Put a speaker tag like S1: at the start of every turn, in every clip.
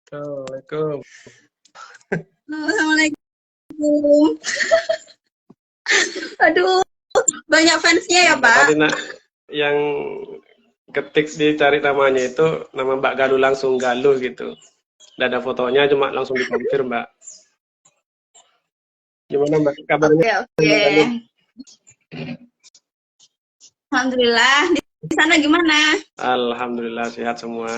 S1: Assalamualaikum.
S2: Assalamualaikum. Aduh, banyak fansnya ya, Pak.
S1: Tadi nak yang ketik dicari namanya itu nama Mbak Galuh langsung Galuh gitu. Tidak ada fotonya, cuma langsung dikonfirm Mbak. Gimana Mbak kabarnya?
S2: Oke.
S1: Mbak Galuh?
S2: Alhamdulillah. Di sana gimana?
S1: Alhamdulillah sehat semua.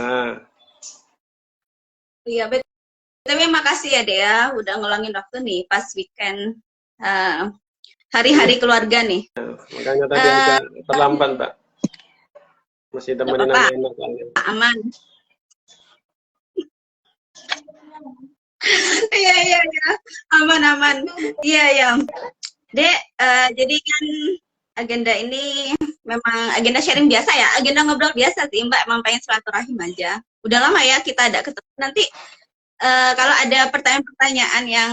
S2: Iya, BTW makasih ya, Dea, udah ngeluangin waktu nih pas weekend hari-hari keluarga nih.
S1: Makanya tadi agak terlambat Mbak. Masih temenin anak-anak.
S2: Aman. Iya. Aman. Iya, ya. Dek, jadi kan agenda ini memang agenda sharing biasa ya, agenda ngobrol biasa sih, Mbak. Emang pengen silaturahim aja. Udah lama ya kita ada ketemu. Nanti kalau ada pertanyaan-pertanyaan yang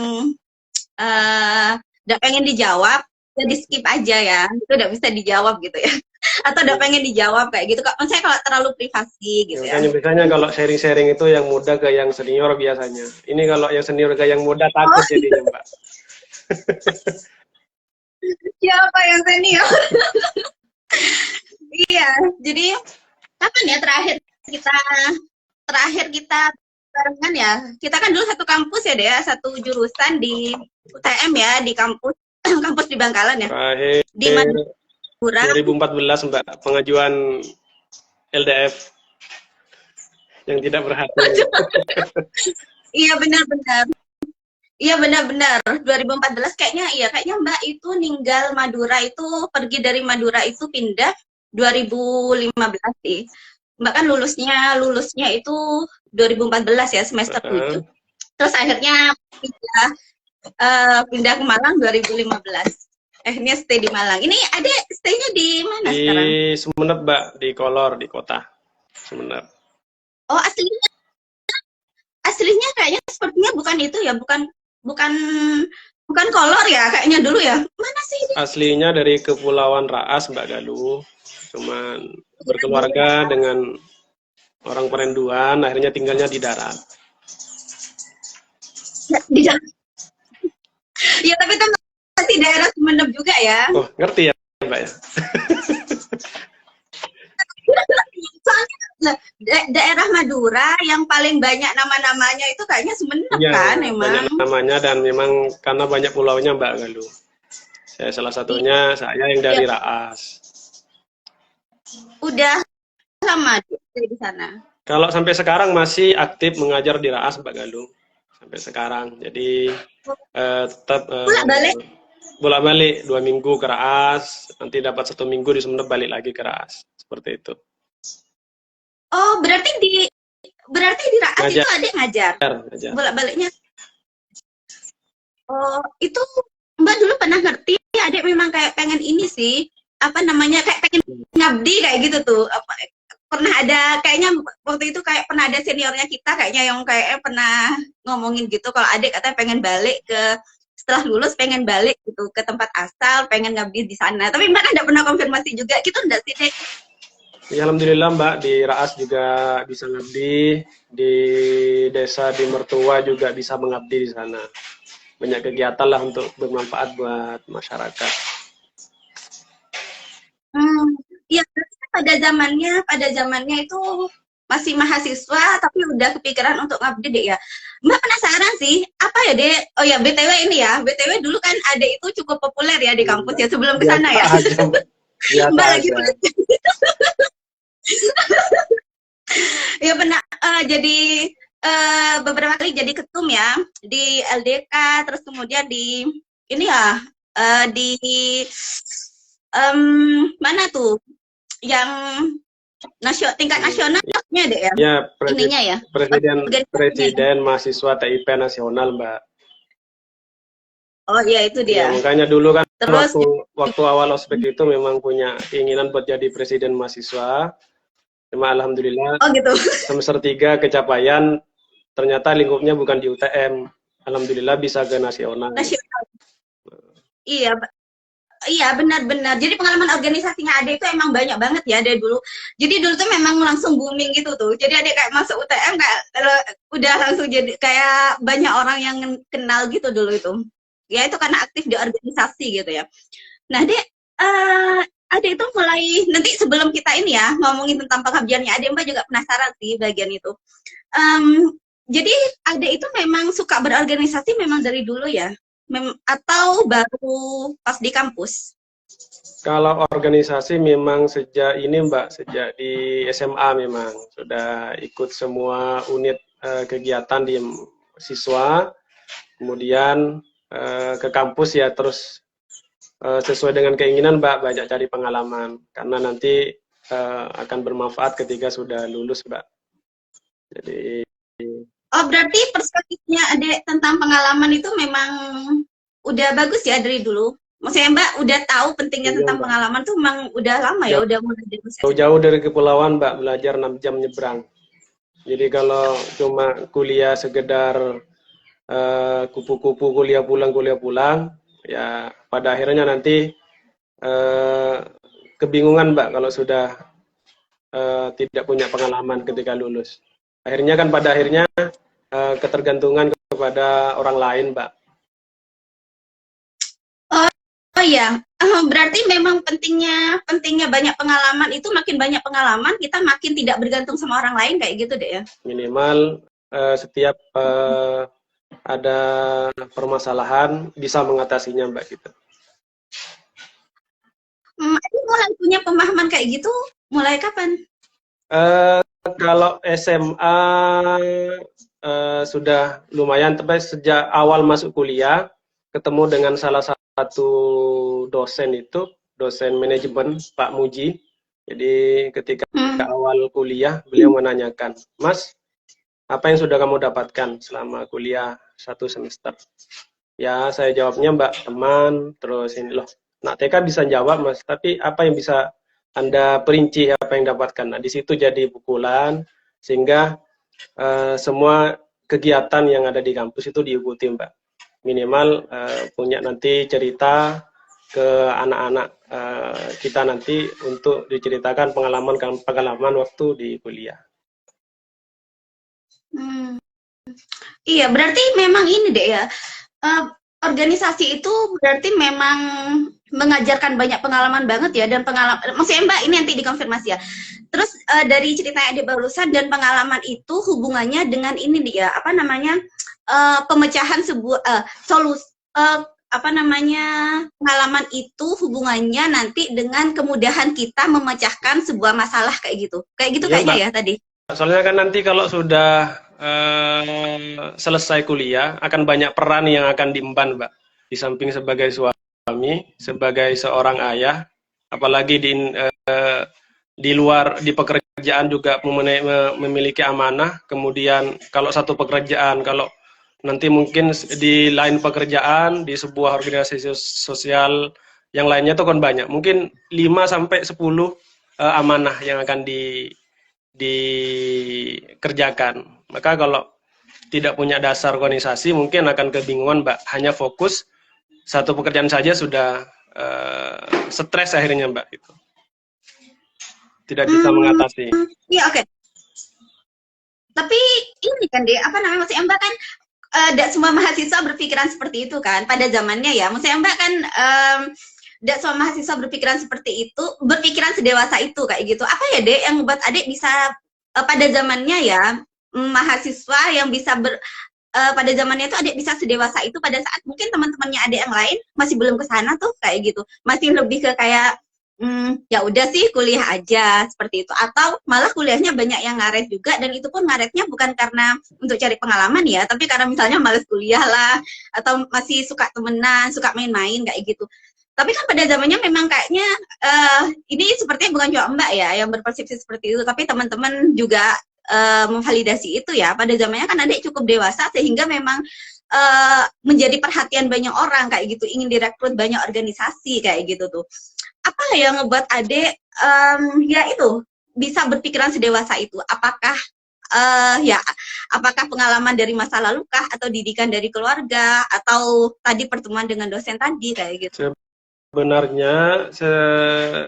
S2: udah pengen dijawab, ya di skip aja ya. Itu udah bisa dijawab gitu ya. Atau udah pengen dijawab kayak gitu. Saya kalau terlalu privasi gitu ya.
S1: Biasanya kalau sharing-sharing itu yang muda ke yang senior biasanya. Ini kalau yang senior ke yang muda takut jadinya Mbak.
S2: Siapa yang senior? Iya, jadi kapan ya terakhir kita barengan ya? Kita kan dulu satu kampus ya, Dea, satu jurusan di UTM ya, di kampus kampus di Bangkalan ya.
S1: Terakhir
S2: Di Madura.
S1: 2014 Mbak, pengajuan LDF yang tidak berhasil.
S2: Iya benar-benar. Iya benar-benar 2014 kayaknya Mbak itu ninggal Madura itu pergi dari Madura itu pindah 2015 sih. Mbak kan lulusnya itu 2014 ya semester 7. Terus akhirnya pindah ke Malang 2015. Ini stay di Malang. Ini ada stay-nya di mana sekarang?
S1: Di Sumeneb Mbak, di Kolor, di kota Sumeneb.
S2: Oh aslinya kayaknya sepertinya bukan itu ya, bukan Kolor ya kayaknya dulu ya. Mana sih ini?
S1: Aslinya dari Kepulauan Raas Mbak Galuh, cuman berkeluarga dengan orang Perenduan, akhirnya tinggalnya di darat.
S2: Di darat. Ya tapi kan masih daerah Sumeneb juga ya.
S1: Oh ngerti ya Mbak ya.
S2: Soalnya daerah Madura yang paling banyak nama-namanya itu kayaknya Sumeneb
S1: ya,
S2: kan emang.
S1: Banyak namanya dan memang karena banyak pulaunya Mbak Galuh. Saya salah satunya saya yang dari Raas.
S2: Udah lama di sana.
S1: Kalau sampai sekarang masih aktif mengajar di Raas Mbak Galuh. Sampai sekarang. Jadi tetap bolak-balik 2 minggu ke Raas, nanti dapat 1 minggu di Sumeneb balik lagi ke Raas. Seperti itu.
S2: Oh, berarti di Raas itu ada ngajar. Bolak-baliknya. Oh, itu Mbak dulu pernah ngerti adik memang kayak pengen ini sih, apa namanya, kayak pengen ngabdi kayak gitu tuh. Pernah ada kayaknya waktu itu kayak pernah ada seniornya kita kayaknya yang kayak pernah ngomongin gitu kalau adik katanya pengen balik ke setelah lulus pengen balik gitu ke tempat asal, pengen ngabdi di sana. Tapi Mbak kan enggak pernah konfirmasi juga gitu enggak sih, Dek?
S1: Ya, alhamdulillah Mbak, di Raas juga bisa ngabdi, di desa di Mertua juga bisa mengabdi di sana. Banyak kegiatan lah untuk bermanfaat buat masyarakat.
S2: Iya, pada zamannya itu masih mahasiswa tapi udah kepikiran untuk ngabdi deh ya. Mbak penasaran sih, apa ya Dek? Oh ya, BTW ini ya, BTW dulu kan Adek itu cukup populer ya di kampus ya sebelum ke sana ya. Mbak lagi ya pernah jadi beberapa kali jadi ketum ya di LDK, terus kemudian di ini ya di mana tuh yang tingkat nasionalnya deh ya.
S1: Ya,
S2: ininya ya.
S1: Presiden mahasiswa TIP nasional Mbak.
S2: Oh iya itu dia.
S1: Ya, makanya dulu kan terus, waktu awal ospek itu memang punya keinginan buat jadi presiden mahasiswa. Cuma alhamdulillah semester 3 kecapaian, ternyata lingkupnya bukan di UTM. Alhamdulillah bisa ke nasional.
S2: Iya, Iya, benar-benar. Jadi pengalaman organisasinya Ade itu emang banyak banget ya dari dulu. Jadi dulu tuh memang langsung booming gitu tuh. Jadi Ade kayak masuk UTM kayak udah langsung jadi kayak banyak orang yang kenal gitu dulu itu. Ya itu karena aktif di organisasi gitu ya. Nah, Ade Ade itu mulai nanti sebelum kita ini ya ngomongin tentang pengabdiannya Ade, Mbak juga penasaran sih bagian itu. Jadi Ade itu memang suka berorganisasi memang dari dulu ya? Atau baru pas di kampus?
S1: Kalau organisasi memang sejak ini Mbak, sejak di SMA memang sudah ikut semua unit kegiatan di siswa, kemudian ke kampus ya terus sesuai dengan keinginan Mbak, banyak cari pengalaman karena nanti akan bermanfaat ketika sudah lulus Mbak. Jadi
S2: Oh, berarti perspektifnya Adek tentang pengalaman itu memang udah bagus ya dari dulu. Maksudnya Mbak udah tahu pentingnya
S1: iya,
S2: tentang
S1: Mbak.
S2: pengalaman tuh memang udah lama ya, udah mulai dari SMA.
S1: Jauh-jauh dari kepulauan Mbak, belajar 6 jam nyebrang. Jadi kalau cuma kuliah sekedar kupu-kupu kuliah pulang, ya pada akhirnya nanti kebingungan Mbak kalau sudah tidak punya pengalaman ketika lulus. Akhirnya kan pada akhirnya ketergantungan kepada orang lain Mbak.
S2: Oh iya, berarti memang pentingnya banyak pengalaman itu, makin banyak pengalaman kita makin tidak bergantung sama orang lain kayak gitu deh ya.
S1: Minimal setiap ada permasalahan bisa mengatasinya Mbak gitu.
S2: Ade mulai punya pemahaman kayak gitu mulai kapan?
S1: Kalau SMA sudah lumayan, tapi sejak awal masuk kuliah ketemu dengan salah satu dosen itu, dosen manajemen Pak Muji. Jadi ketika awal kuliah beliau menanyakan, Mas, apa yang sudah kamu dapatkan selama kuliah 1 semester? Ya saya jawabnya Mbak, teman, terus ini loh. Nak TK bisa jawab Mas, tapi apa yang bisa Anda perinci apa yang dapatkan? Nah di situ jadi pukulan sehingga semua kegiatan yang ada di kampus itu diikuti Mbak. Minimal punya nanti cerita ke anak-anak kita nanti untuk diceritakan pengalaman waktu di kuliah.
S2: Iya, berarti memang ini deh ya. Organisasi itu berarti memang mengajarkan banyak pengalaman banget ya, dan pengalaman maksudnya Mbak ini nanti dikonfirmasi ya. Terus dari cerita yang ada barusan dan pengalaman itu hubungannya dengan ini dia apa namanya pemecahan sebuah solusi apa namanya pengalaman itu hubungannya nanti dengan kemudahan kita memecahkan sebuah masalah kayak gitu
S1: Iya,
S2: kayaknya
S1: Mbak.
S2: ya tadi.
S1: Soalnya kan nanti kalau sudah selesai kuliah akan banyak peran yang akan diemban Mbak. Di samping sebagai suami, sebagai seorang ayah, apalagi di luar di pekerjaan juga memiliki amanah. Kemudian kalau satu pekerjaan, kalau nanti mungkin di lain pekerjaan di sebuah organisasi sosial yang lainnya itu kan banyak. Mungkin 5 sampai 10 amanah yang akan dikerjakan. Maka kalau tidak punya dasar organisasi mungkin akan kebingungan Mbak. Hanya fokus satu pekerjaan saja sudah stres akhirnya Mbak. Gitu. Tidak bisa mengatasi.
S2: Iya oke. Tapi ini kan deh, apa namanya maksudnya Mbak kan tidak semua mahasiswa berpikiran seperti itu kan pada zamannya ya. Maksudnya Mbak kan tidak semua mahasiswa berpikiran seperti itu, berpikiran sedewasa itu kayak gitu. Apa ya Dek yang membuat Adik bisa pada zamannya ya mahasiswa yang bisa pada zamannya itu Adik bisa sedewasa itu pada saat mungkin teman-temannya Adik yang lain masih belum ke sana tuh kayak gitu. Masih lebih ke kayak ya udah sih kuliah aja seperti itu, atau malah kuliahnya banyak yang ngaret juga, dan itu pun ngaretnya bukan karena untuk cari pengalaman ya, tapi karena misalnya males kuliah lah, atau masih suka temenan, suka main-main kayak gitu. Tapi kan pada zamannya memang kayaknya ini sepertinya bukan cuma Mbak ya yang berpersepsi seperti itu, tapi teman-teman juga memvalidasi itu ya. Pada zamannya kan Adik cukup dewasa sehingga memang menjadi perhatian banyak orang kayak gitu, ingin direkrut banyak organisasi kayak gitu tuh. Apa yang ngebuat Adik ya itu bisa berpikiran sedewasa itu? Apakah apakah pengalaman dari masa lalu kah, atau didikan dari keluarga, atau tadi pertemuan dengan dosen tadi kayak gitu?
S1: sebenarnya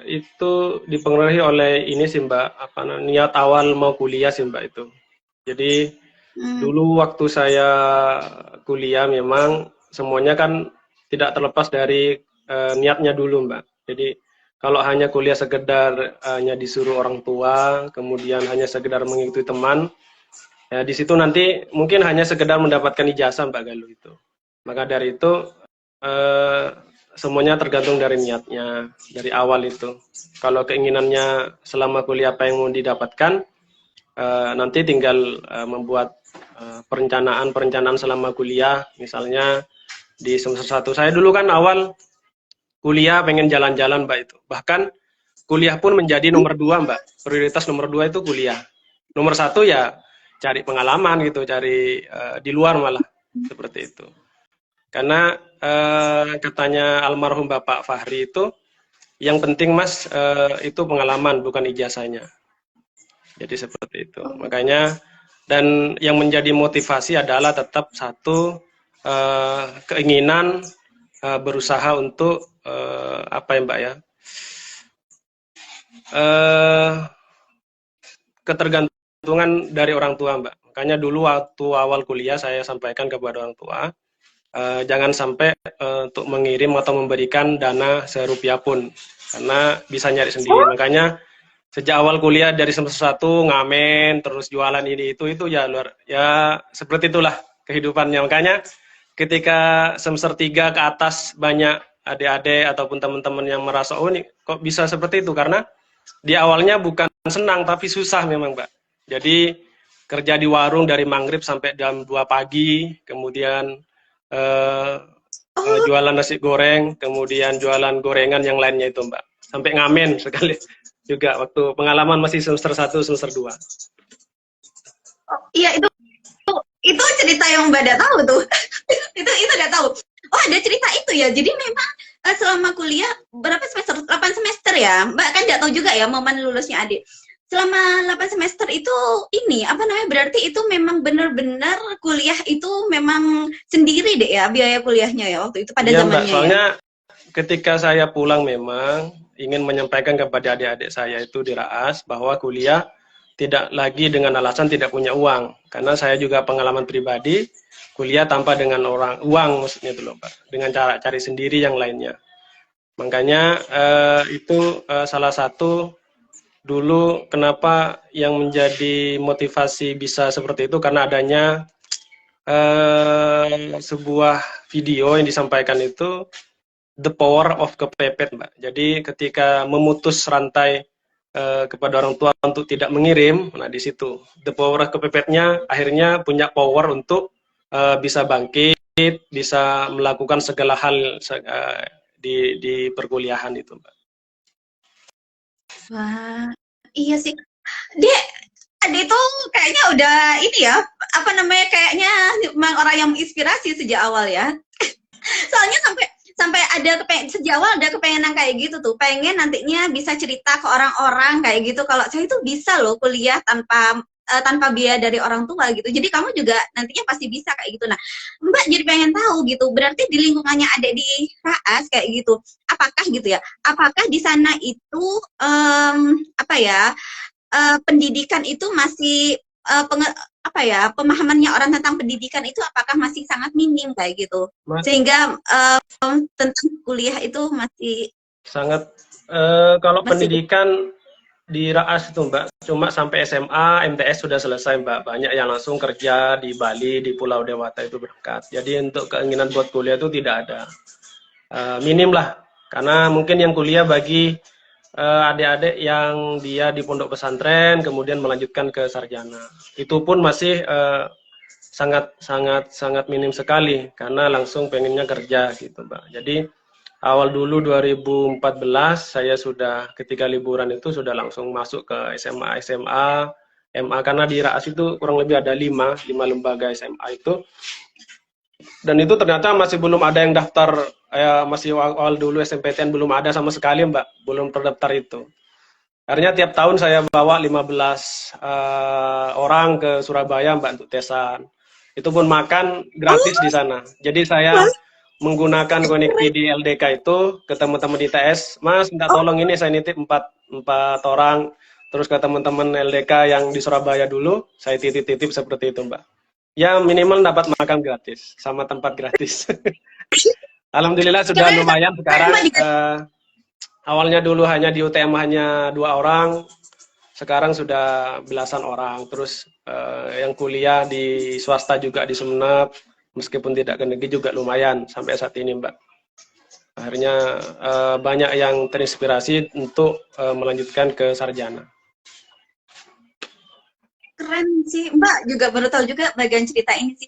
S1: itu dipengaruhi oleh ini sih Mbak, apa namanya, niat awal mau kuliah sih Mbak itu. Jadi dulu waktu saya kuliah memang semuanya kan tidak terlepas dari niatnya dulu Mbak. Jadi kalau hanya kuliah sekedar hanya disuruh orang tua, kemudian hanya sekedar mengikuti teman, ya di situ nanti mungkin hanya sekedar mendapatkan ijazah Mbak Galuh itu. Maka dari itu semuanya tergantung dari niatnya dari awal itu. Kalau keinginannya selama kuliah apa yang mau didapatkan, nanti tinggal membuat perencanaan selama kuliah. Misalnya di semester 1 saya dulu kan awal kuliah pengen jalan-jalan Mbak itu. Bahkan kuliah pun menjadi nomor 2 Mbak. Prioritas nomor 2 itu kuliah. Nomor 1 ya cari pengalaman gitu, cari di luar malah seperti itu. Karena katanya almarhum Bapak Fahri itu yang penting Mas itu pengalaman bukan ijazahnya. Jadi seperti itu. Makanya dan yang menjadi motivasi adalah tetap satu keinginan berusaha untuk apa ya Mbak ya? Ketergantungan dari orang tua Mbak. Makanya dulu waktu awal kuliah saya sampaikan kepada orang tua, jangan sampai untuk mengirim atau memberikan dana serupiah pun, karena bisa nyari sendiri. Makanya sejak awal kuliah dari semester 1 ngamen, terus jualan ini itu ya luar ya seperti itulah kehidupannya. Makanya ketika semester 3 ke atas banyak adik-adik ataupun teman-teman yang merasa oh ini kok bisa seperti itu, karena di awalnya bukan senang tapi susah memang Mbak. Jadi kerja di warung dari maghrib sampai jam 2 pagi, kemudian jualan nasi goreng, kemudian jualan gorengan yang lainnya itu Mbak. Sampai ngamen sekali juga waktu pengalaman masih semester 1, semester 2.
S2: Oh, iya itu cerita yang Mbak udah tahu tuh. itu udah tahu. Oh, ada cerita itu ya. Jadi memang selama kuliah berapa semester? 8 semester ya. Mbak kan nggak tahu juga ya momen lulusnya adik. Selama 8 semester itu ini apa namanya, berarti itu memang benar-benar kuliah itu memang sendiri deh ya biaya kuliahnya ya waktu itu pada
S1: ya,
S2: zamannya.
S1: Mbak, soalnya ya. Ketika saya pulang memang ingin menyampaikan kepada adik-adik saya itu di Raas bahwa kuliah tidak lagi dengan alasan tidak punya uang, karena saya juga pengalaman pribadi kuliah tanpa dengan uang maksudnya itu loh Pak, dengan cara cari sendiri yang lainnya. Makanya itu salah satu dulu kenapa yang menjadi motivasi bisa seperti itu, karena adanya sebuah video yang disampaikan itu the power of kepepet Mbak. Jadi ketika memutus rantai kepada orang tua untuk tidak mengirim, nah di situ the power of kepepetnya akhirnya punya power untuk bisa bangkit, bisa melakukan segala hal di perkuliahan itu Mbak.
S2: Wah, iya sih. Dia itu kayaknya udah ini ya, apa namanya, kayaknya memang orang yang menginspirasi sejak awal ya. Soalnya sampai ada sejak awal ada kepengenan kayak gitu tuh, pengen nantinya bisa cerita ke orang-orang kayak gitu kalau saya itu bisa loh kuliah tanpa biaya dari orang tua gitu. Jadi kamu juga nantinya pasti bisa kayak gitu. Nah, Mbak jadi pengen tahu gitu, berarti di lingkungannya ada di Raas kayak gitu, apakah gitu ya, apakah di sana itu apa ya, pendidikan itu masih apa ya, pemahamannya orang tentang pendidikan itu apakah masih sangat minim kayak gitu, sehingga tentang kuliah itu masih
S1: sangat kalau masih pendidikan di Raas itu Mbak cuma sampai SMA, MTS sudah selesai Mbak. Banyak yang langsung kerja di Bali, di Pulau Dewata itu berangkat. Jadi untuk keinginan buat kuliah itu tidak ada, minim lah. Karena mungkin yang kuliah bagi adik-adik yang dia di pondok pesantren kemudian melanjutkan ke sarjana, itu pun masih sangat minim sekali karena langsung pengennya kerja gitu Mbak. Jadi awal dulu 2014 saya sudah ketika liburan itu sudah langsung masuk ke SMA, MA, karena di Raas itu kurang lebih ada 5 lembaga SMA itu, dan itu ternyata masih belum ada yang daftar, masih awal dulu SMPTN belum ada sama sekali Mbak, belum terdaftar itu. Akhirnya tiap tahun saya bawa 15 orang ke Surabaya Mbak untuk tesan. Itu pun makan gratis di sana. Jadi saya menggunakan koneksi di LDK itu ke teman-teman di TS, Mas minta tolong ini saya nitip empat orang, terus ke teman-teman LDK yang di Surabaya dulu, saya titip-titip seperti itu Mbak. Ya minimal dapat makan gratis, sama tempat gratis. Alhamdulillah sudah lumayan sekarang. Awalnya dulu hanya di UTM hanya 2 orang, sekarang sudah belasan orang. Terus yang kuliah di swasta juga di Sumeneb, meskipun tidak ke negeri juga lumayan sampai saat ini Mbak. Akhirnya banyak yang terinspirasi untuk melanjutkan ke sarjana.
S2: Keren sih, Mbak juga baru tahu juga bagian cerita ini sih.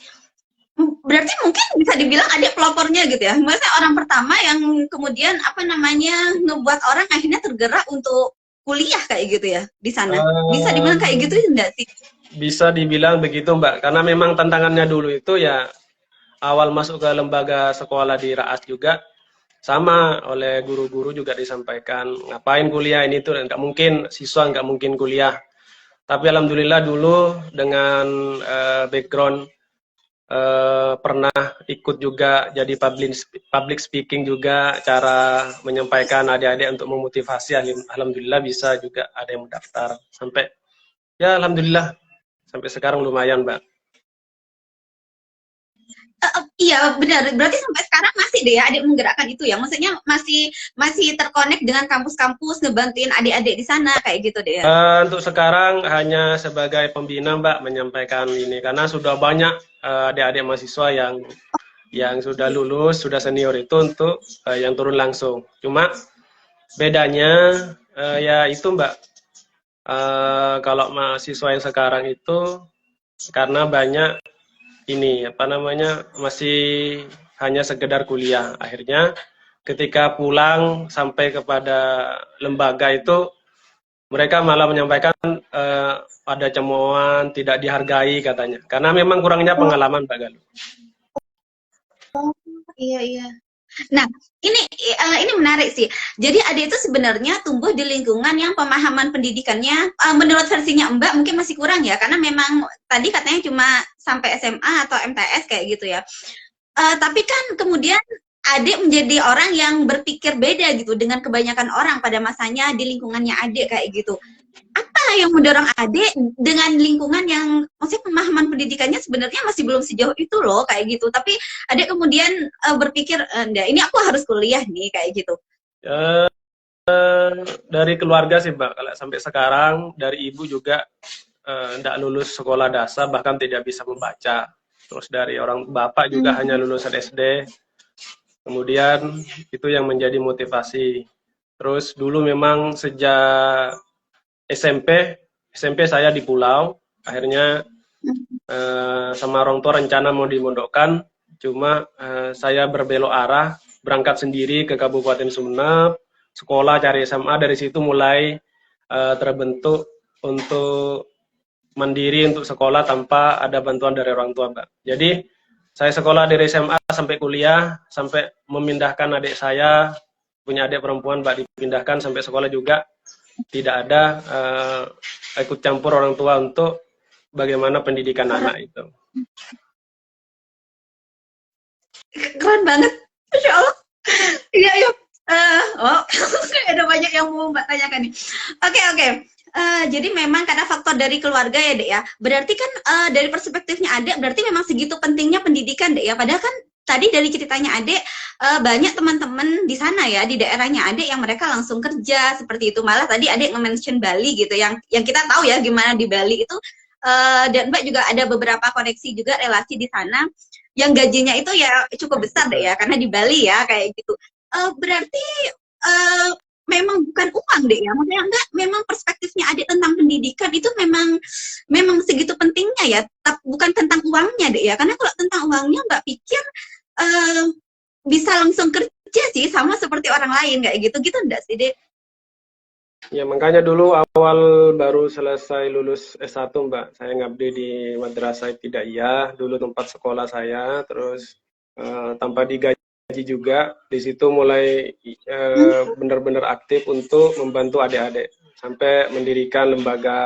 S2: Berarti mungkin bisa dibilang adik pelopornya gitu ya. Maksudnya orang pertama yang kemudian apa namanya ngebuat orang akhirnya tergerak untuk kuliah kayak gitu ya di sana. Bisa dibilang kayak gitu enggak sih?
S1: Bisa dibilang begitu Mbak, karena memang tantangannya dulu itu ya awal masuk ke lembaga sekolah di Raas juga sama oleh guru-guru juga disampaikan ngapain kuliah ini tuh nggak mungkin, siswa nggak mungkin kuliah. Tapi alhamdulillah dulu dengan background pernah ikut juga jadi public speaking juga, cara menyampaikan adik-adik untuk memotivasi, alhamdulillah bisa juga ada yang mendaftar sampai ya alhamdulillah sampai sekarang lumayan Mbak.
S2: Iya benar, berarti sampai sekarang masih deh ya adik menggerakkan itu ya, maksudnya masih terkonek dengan kampus-kampus ngebantuin adik-adik di sana kayak gitu deh ya.
S1: Untuk sekarang hanya sebagai pembina Mbak menyampaikan ini karena sudah banyak adik-adik mahasiswa yang sudah lulus, sudah senior itu untuk yang turun langsung. Cuma bedanya ya itu Mbak, kalau mahasiswa yang sekarang itu karena banyak ini apa namanya masih hanya sekedar kuliah, akhirnya ketika pulang sampai kepada lembaga itu mereka malah menyampaikan ada cemoohan, tidak dihargai katanya, karena memang kurangnya pengalaman Mbak Galuh.
S2: Oh iya iya. Nah, ini menarik sih. Jadi adik itu sebenarnya tumbuh di lingkungan yang pemahaman pendidikannya menurut versinya Mbak mungkin masih kurang ya, karena memang tadi katanya cuma sampai SMA atau MTS kayak gitu ya. Tapi kan kemudian adik menjadi orang yang berpikir beda gitu dengan kebanyakan orang pada masanya di lingkungannya adik kayak gitu. Apa yang mendorong adik dengan lingkungan yang maksudnya pemahaman pendidikannya sebenarnya masih belum sejauh itu loh kayak gitu, tapi adik kemudian berpikir enggak, ini aku harus kuliah nih kayak gitu.
S1: Dari keluarga sih Mbak, kalau sampai sekarang dari ibu juga tidak lulus sekolah dasar, bahkan tidak bisa membaca. Terus dari orang bapak juga hanya lulusan SD. Kemudian itu yang menjadi motivasi. Terus dulu memang sejak SMP saya di Pulau, akhirnya sama orang tua rencana mau dimondokkan, cuma saya berbelok arah, berangkat sendiri ke Kabupaten Sumeneb, sekolah cari SMA, dari situ mulai terbentuk untuk mandiri untuk sekolah tanpa ada bantuan dari orang tua Mbak. Jadi saya sekolah dari SMA sampai kuliah, sampai memindahkan adik saya, punya adik perempuan Mbak, dipindahkan sampai sekolah juga, tidak ada ikut campur orang tua untuk bagaimana pendidikan anak itu.
S2: Keren banget, Masya Allah. Iya, iya. Ada banyak yang mau Mbak tanyakan nih. Oke. Jadi memang karena faktor dari keluarga ya Dek ya. Berarti kan dari perspektifnya Adek, berarti memang segitu pentingnya pendidikan Dek ya. Padahal kan tadi dari ceritanya Adek, banyak teman-teman di sana ya, di daerahnya Adek yang mereka langsung kerja seperti itu. Malah tadi Adek nge-mention Bali gitu, yang kita tahu ya gimana di Bali itu. Dan Mbak juga ada beberapa koneksi juga relasi di sana yang gajinya itu ya cukup besar deh ya, karena di Bali ya kayak gitu. Berarti memang bukan uang deh ya, maksudnya enggak, memang perspektifnya Adik tentang pendidikan itu memang segitu pentingnya ya, bukan tentang uangnya deh ya, karena kalau tentang uangnya Mbak pikir bisa langsung kerja sih sama seperti orang lain kayak gitu enggak sih Dek?
S1: Ya makanya dulu awal baru selesai lulus S1 Mbak, saya ngabdi di Madrasah Ibtidaiyah, dulu tempat sekolah saya, terus tanpa digaji juga, di situ mulai benar-benar aktif untuk membantu adik-adik, sampai mendirikan lembaga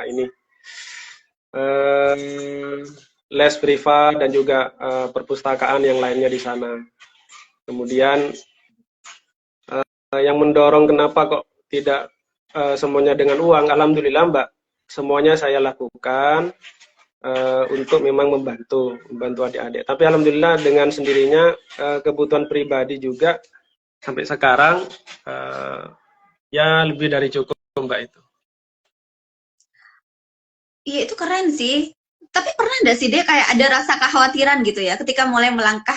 S1: ini, les privat dan juga perpustakaan yang lainnya di sana. Kemudian yang mendorong kenapa kok tidak semuanya dengan uang, alhamdulillah Mbak, semuanya saya lakukan untuk memang membantu adik-adik. Tapi alhamdulillah dengan sendirinya kebutuhan pribadi juga sampai sekarang ya lebih dari cukup Mbak itu.
S2: Iya itu keren sih. Tapi pernah nggak sih deh kayak ada rasa kekhawatiran gitu ya ketika mulai melangkah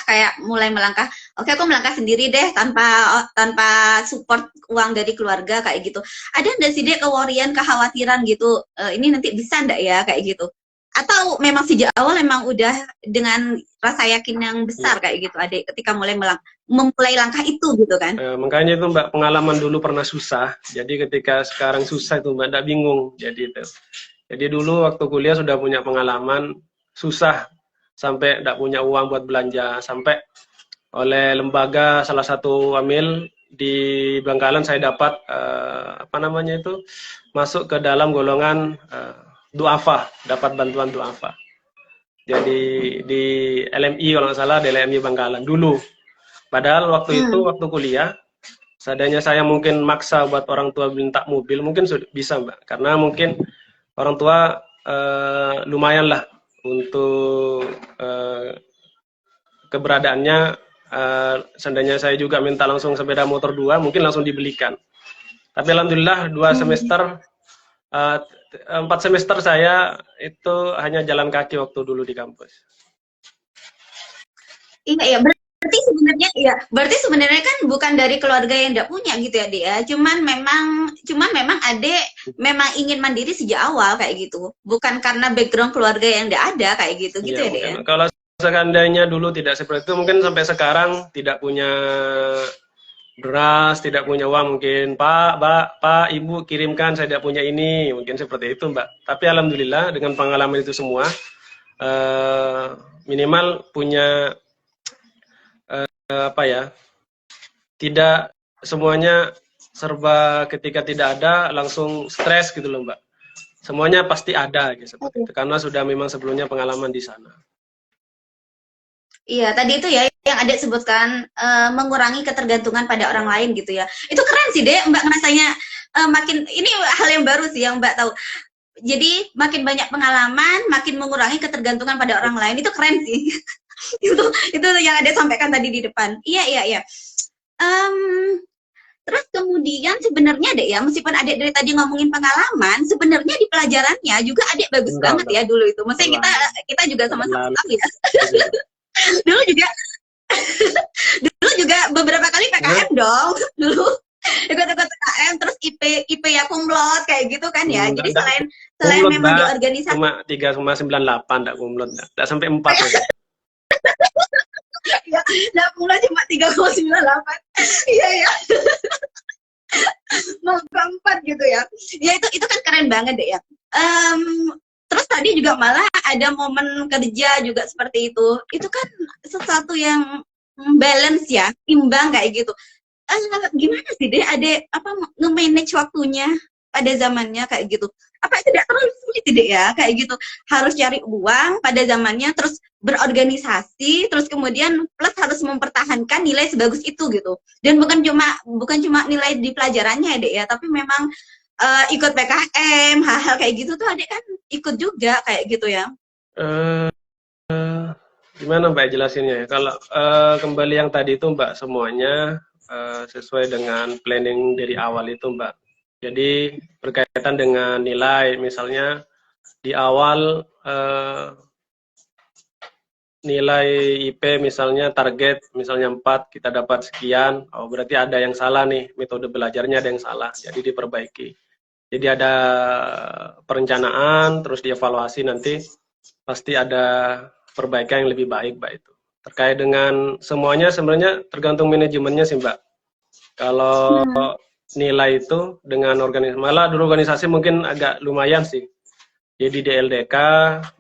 S2: oke aku melangkah sendiri deh tanpa support uang dari keluarga kayak gitu. Ada nggak sih deh kekhawatiran gitu, ini nanti bisa nggak ya kayak gitu? Atau memang sejak awal memang udah dengan rasa yakin yang besar kayak gitu adik ketika memulai langkah itu gitu kan?
S1: Makanya itu Mbak, pengalaman dulu pernah susah, jadi ketika sekarang susah itu Mbak, nggak bingung jadi itu. Jadi dulu waktu kuliah sudah punya pengalaman susah, sampai tidak punya uang buat belanja, sampai oleh lembaga salah satu amil di Bangkalan saya dapat apa namanya itu, masuk ke dalam golongan duafa, dapat bantuan duafa. Jadi di LMI kalau nggak salah, di LMI Bangkalan dulu. Padahal waktu itu waktu kuliah, seadanya saya mungkin maksa buat orang tua minta mobil, mungkin bisa Mbak, karena mungkin orang tua lumayan lah untuk keberadaannya. Seandainya saya juga minta langsung sepeda motor 2, mungkin langsung dibelikan. Tapi alhamdulillah 4 semester saya itu hanya jalan kaki waktu dulu di kampus.
S2: Iya, berarti sebenarnya kan bukan dari keluarga yang tidak punya gitu ya, Dek ya. Cuman memang Adek memang ingin mandiri sejak awal kayak gitu. Bukan karena background keluarga yang tidak ada kayak gitu
S1: Ya,
S2: ya, Dek ya.
S1: Kalau seandainya dulu tidak seperti itu, mungkin sampai sekarang tidak punya beras, tidak punya uang, mungkin Pak, Ibu kirimkan, saya tidak punya ini, mungkin seperti itu Mbak. Tapi alhamdulillah dengan pengalaman itu semua, minimal punya apa ya, tidak semuanya serba ketika tidak ada langsung stres gitu loh Mbak. Semuanya pasti ada gitu, seperti itu, karena sudah memang sebelumnya pengalaman di sana.
S2: Iya, tadi itu ya yang Adek sebutkan mengurangi ketergantungan pada orang lain gitu ya. Itu keren sih, Dek. Mbak ngerasanya makin ini hal yang baru sih yang Mbak tahu. Jadi makin banyak pengalaman, makin mengurangi ketergantungan pada orang lain. Itu keren sih. itu yang Adek sampaikan tadi di depan. Iya. Terus kemudian sebenarnya Dek ya, meskipun Adek dari tadi ngomongin pengalaman, sebenarnya di pelajarannya juga Adek bagus banget ya dulu itu. Maksudnya kita juga sama-sama tahu ya. dulu juga beberapa kali PKM dong dulu ikut-ikut PKM, terus IP ya kumlot kayak gitu kan ya. Jadi selain memang di organisasi
S1: cuma 3,98 enggak kumlot, enggak sampai 4
S2: ya, enggak kumlot cuma 3,98. Iya. Mau 4 gitu ya. Ya itu kan keren banget deh ya. Terus tadi juga malah ada momen kerja juga seperti itu. Itu kan sesuatu yang balance ya, imbang kayak gitu. Gimana sih deh ada nge-manage waktunya pada zamannya kayak gitu? Apa tidak terlalu sulit deh ya kayak gitu? Harus cari uang pada zamannya, terus berorganisasi, terus kemudian plus harus mempertahankan nilai sebagus itu gitu. Dan bukan cuma nilai di pelajarannya ya deh ya, tapi memang ikut PKM, hal-hal kayak gitu tuh Adek kan ikut juga kayak gitu ya.
S1: Gimana Mbak jelasinnya ya? Kalau kembali yang tadi itu Mbak, semuanya sesuai dengan planning dari awal itu Mbak. Jadi berkaitan dengan nilai, misalnya di awal nilai IP misalnya target misalnya 4, kita dapat sekian, oh berarti ada yang salah nih, metode belajarnya ada yang salah, jadi diperbaiki. Jadi ada perencanaan, terus dievaluasi, nanti pasti ada perbaikan yang lebih baik Mbak itu. Terkait dengan semuanya sebenarnya tergantung manajemennya sih Mbak. Kalau nilai itu dengan organisasi, malah dulu organisasi mungkin agak lumayan sih. Jadi di LDK,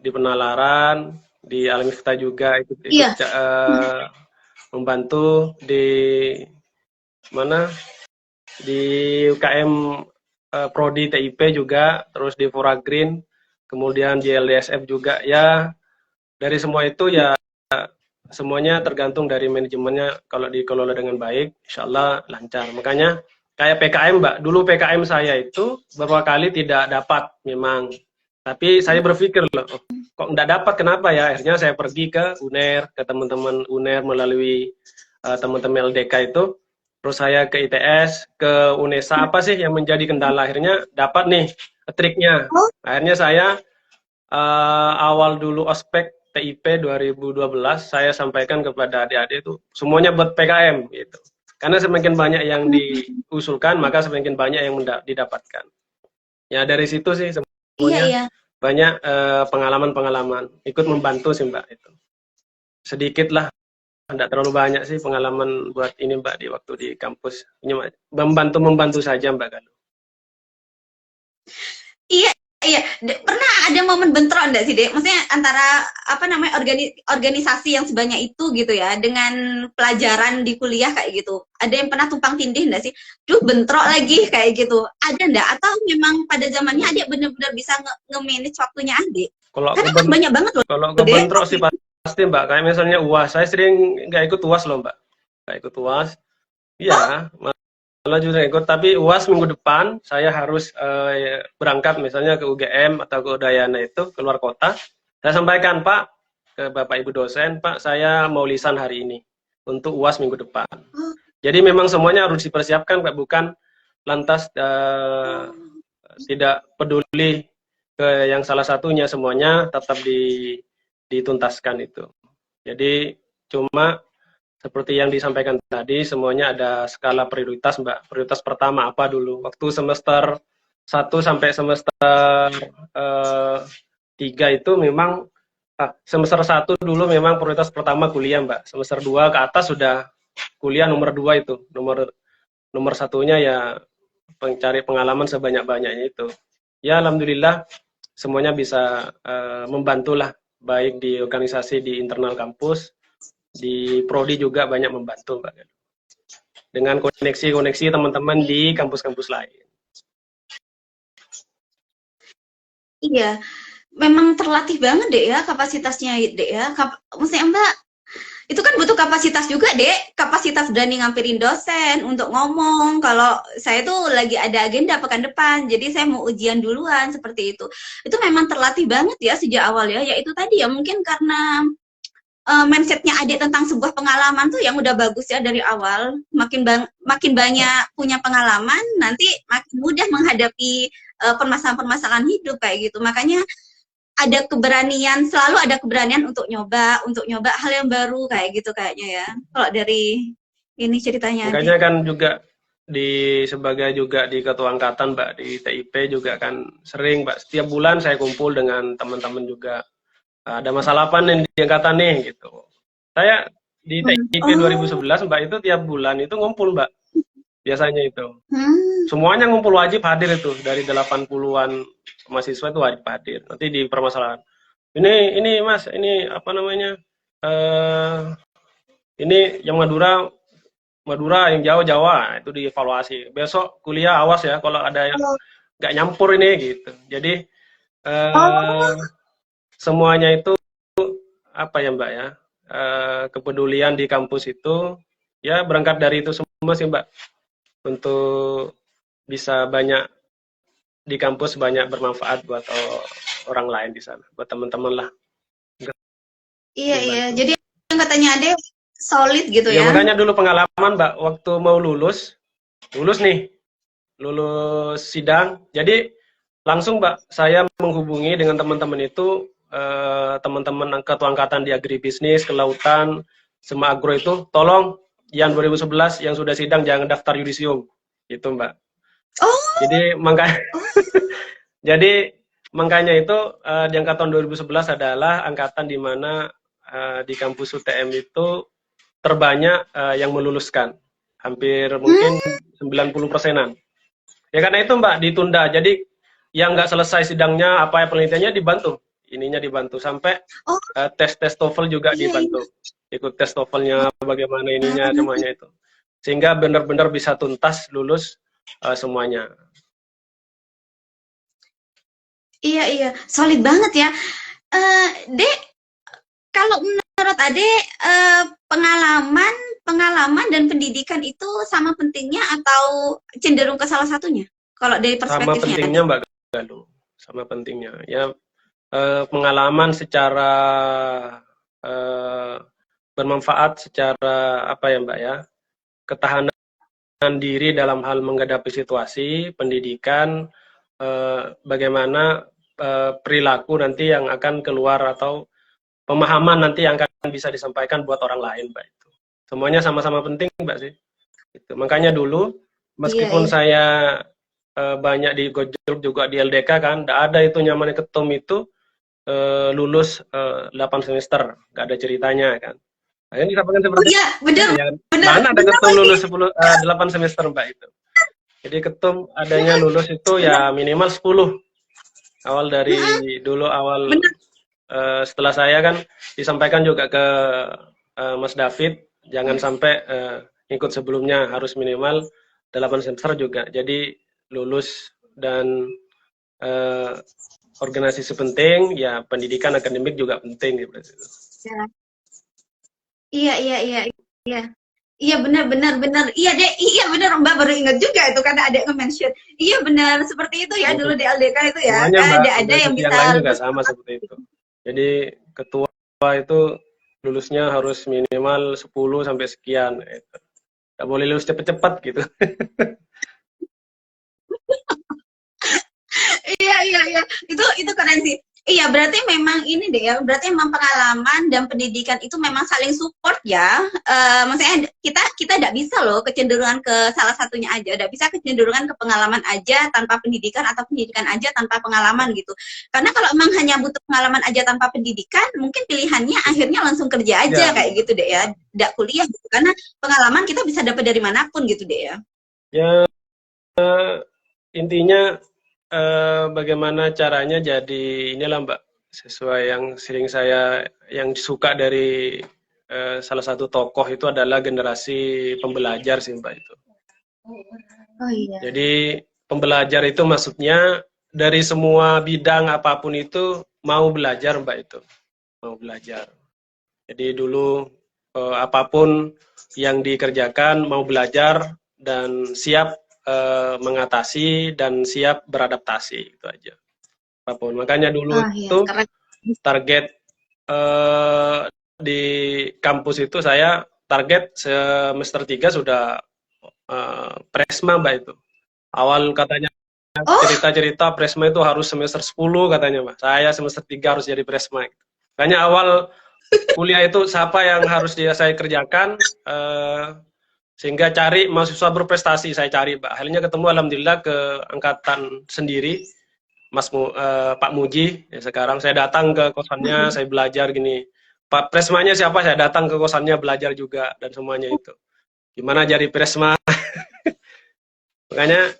S1: di Penalaran, di Al-Miftah juga ikut membantu di mana, di UKM Prodi TIP juga, terus di Foragreen, kemudian di LDSF juga ya. Dari semua itu ya semuanya tergantung dari manajemennya. Kalau dikelola dengan baik, insya Allah lancar. Makanya kayak PKM, Mbak. Dulu PKM saya itu beberapa kali tidak dapat memang. Tapi saya berpikir loh, oh, kok nggak dapat, kenapa ya? Akhirnya saya pergi ke UNER, ke teman-teman UNER melalui teman-teman LDK itu. Terus saya ke ITS, ke UNESA, apa sih yang menjadi kendala? Akhirnya dapat nih triknya.
S2: Oh,
S1: Akhirnya saya awal dulu ospek TIP 2012 saya sampaikan kepada adik-adik itu semuanya buat PKM gitu. Karena semakin banyak yang diusulkan maka semakin banyak yang didapatkan. Ya dari situ sih
S2: iya,
S1: semuanya
S2: iya.
S1: banyak pengalaman-pengalaman ikut membantu sih Mbak itu. Sedikit lah, tidak terlalu banyak sih pengalaman buat ini Mbak di waktu di kampus. Membantu saja Mbak Galuh.
S2: Iya, iya. Pernah ada momen bentrok enggak sih, Dek? Maksudnya antara apa namanya organisasi yang sebanyak itu gitu ya dengan pelajaran di kuliah kayak gitu. Ada yang pernah tumpang tindih enggak sih? Duh, bentrok lagi kayak gitu. Ada enggak? Atau memang pada zamannya Adik benar-benar bisa nge-manage waktunya Adik? Karena kan banyak banget loh,
S1: Kalau
S2: Dek.
S1: kebentrok sih pasti Mbak. Kayak misalnya UAS, saya sering nggak ikut UAS loh Mbak. Nggak ikut UAS. Iya, malah juga ikut. Tapi UAS minggu depan saya harus berangkat misalnya ke UGM atau ke Udayana itu keluar kota. Saya sampaikan Pak ke Bapak Ibu dosen, Pak saya mau lisan hari ini untuk UAS minggu depan. Jadi memang semuanya harus dipersiapkan, Pak. Bukan lantas tidak peduli ke yang salah satunya, semuanya tetap dituntaskan itu. Jadi cuma seperti yang disampaikan tadi, semuanya ada skala prioritas, Mbak. Prioritas pertama apa dulu? Waktu semester 1 sampai semester 3 itu memang semester 1 dulu memang prioritas pertama kuliah, Mbak. Semester 2 ke atas sudah kuliah nomor 2 itu. Nomor satunya ya mencari pengalaman sebanyak-banyaknya itu. Ya alhamdulillah semuanya bisa membantulah, baik di organisasi di internal kampus, di prodi juga banyak membantu Mbak. Dengan koneksi-koneksi teman-teman di kampus-kampus lain.
S2: Iya, memang terlatih banget deh ya kapasitasnya deh ya. Maksudnya Mbak, itu kan butuh kapasitas juga deh, kapasitas berani ngampirin dosen untuk ngomong. Kalau saya tuh lagi ada agenda pekan depan, jadi saya mau ujian duluan seperti itu. Itu memang terlatih banget ya sejak awal ya. Yaitu tadi ya mungkin karena mindsetnya Adik tentang sebuah pengalaman tuh yang udah bagus ya dari awal. Makin banyak punya pengalaman, nanti makin mudah menghadapi permasalahan-permasalahan hidup kayak gitu. Makanya ada keberanian, selalu ada keberanian untuk nyoba hal yang baru kayak gitu kayaknya ya. Kalau dari ini ceritanya
S1: Makanya
S2: Adik.
S1: kan juga sebagai juga di ketua angkatan Mbak di TIP juga kan sering Mbak, setiap bulan saya kumpul dengan teman-teman juga. Ada masalah apa nih di angkatan nih gitu. Saya di TIP 2011 Mbak itu tiap bulan itu ngumpul Mbak. Biasanya itu. Semuanya ngumpul wajib hadir itu dari 80-an mahasiswa itu wajib hadir. Nanti di permasalahan. Ini Mas, ini apa namanya? Ini yang Madura yang Jawa Jawa itu dievaluasi. Besok kuliah awas ya kalau ada yang nggak nyampur ini gitu. Jadi semuanya itu apa ya Mbak ya, kepedulian di kampus itu ya berangkat dari itu semua sih Mbak, untuk bisa banyak di kampus banyak bermanfaat buat orang lain di sana, buat teman-teman lah.
S2: Iya iya, jadi yang katanya Ade solid gitu
S1: Ya
S2: ya.
S1: makanya dulu pengalaman Mbak waktu mau lulus nih, lulus sidang, jadi langsung Mbak saya menghubungi dengan teman-teman itu, teman-teman ketua angkatan di agribisnis, kelautan, sama agro itu, tolong yang 2011 yang sudah sidang jangan daftar yudisium, gitu Mbak. Jadi makanya itu di angkatan 2011 adalah angkatan di mana di kampus UTM itu terbanyak yang meluluskan, hampir mungkin 90%-an. Ya karena itu Mbak ditunda, jadi yang nggak selesai sidangnya apa penelitiannya dibantu, ininya dibantu sampai tes TOEFL juga dibantu, ikut tes TOEFL-nya bagaimana ininya semuanya itu, sehingga benar-benar bisa tuntas lulus semuanya.
S2: Iya iya, solid banget ya. Dek, kalau menurut Ade pengalaman dan pendidikan itu sama pentingnya atau cenderung ke salah satunya? Kalau dari
S1: Sama
S2: perspektifnya
S1: pentingnya
S2: Ade.
S1: Mbak Galuh, sama pentingnya. Ya, pengalaman secara bermanfaat secara apa ya Mbak ya, ketahanan diri dalam hal menghadapi situasi, pendidikan, bagaimana perilaku nanti yang akan keluar atau pemahaman nanti yang akan bisa disampaikan buat orang lain Mbak itu. Semuanya sama-sama penting Mbak sih. Itu. Makanya dulu
S2: Iya,
S1: meskipun
S2: iya.
S1: saya banyak di Gojek juga di LDK kan, tidak ada itu nyamannya ketum itu lulus 8 semester, nggak ada ceritanya kan. Akhirnya disampaikan
S2: Oh
S1: seperti
S2: iya, benar,
S1: ya,
S2: benar,
S1: mana ada
S2: benar
S1: ketum
S2: lagi.
S1: lulus 8 semester Mbak itu. Jadi ketum adanya lulus itu
S2: Benar,
S1: ya minimal 10. Awal dari dulu
S2: benar.
S1: setelah saya kan disampaikan juga ke Mas David, jangan sampai ikut sebelumnya, harus minimal 8 semester juga. Jadi lulus dan organisasi penting, ya pendidikan akademik juga penting gitu.
S2: Ya. Iya, iya, iya, iya. Iya benar benar benar. Iya deh, iya benar Mbak baru ingat juga itu karena ada yang mention. Iya benar seperti itu ya dulu di LDK itu ya.
S1: Semuanya Mbak,
S2: Ada yang
S1: organisasi yang
S2: bisa
S1: lain juga
S2: lulus.
S1: sama seperti itu. Jadi ketua itu lulusnya harus minimal 10 sampai sekian. Gitu. Nggak boleh lulus cepet-cepet gitu.
S2: Iya iya iya. Itu keren sih. Iya, berarti memang ini deh ya, berarti memang pengalaman dan pendidikan itu memang saling support ya. Maksudnya kita tidak bisa loh kecenderungan ke salah satunya aja, tidak bisa kecenderungan ke pengalaman aja tanpa pendidikan atau pendidikan aja tanpa pengalaman gitu. Karena kalau emang hanya butuh pengalaman aja tanpa pendidikan, mungkin pilihannya akhirnya langsung kerja aja
S1: Ya,
S2: kayak gitu deh ya, tidak kuliah gitu. Karena pengalaman kita bisa dapat dari manapun gitu deh ya.
S1: ya intinya bagaimana caranya jadi inilah Mbak, sesuai yang sering saya yang suka dari salah satu tokoh itu adalah generasi pembelajar sih Mbak itu.
S2: Oh iya.
S1: Jadi pembelajar itu maksudnya dari semua bidang apapun itu mau belajar Mbak itu, mau belajar. Jadi dulu apapun yang dikerjakan mau belajar dan siap mengatasi dan siap beradaptasi itu aja. Apapun. Makanya dulu
S2: Ah iya,
S1: itu
S2: keren.
S1: target di kampus itu saya target semester 3 sudah presma Mbak itu. Awal katanya
S2: Oh,
S1: cerita-cerita presma itu harus semester 10 katanya Mbak. Saya semester 3 harus jadi presma. Makanya awal kuliah itu siapa yang harus saya kerjakan sehingga cari mahasiswa berprestasi saya cari Mbak. Akhirnya ketemu alhamdulillah ke angkatan sendiri Pak Muji. Ya, sekarang saya datang ke kosannya, saya belajar gini. Pak Presmanya siapa? Saya datang ke kosannya belajar juga dan semuanya itu. Gimana jadi Presma? Makanya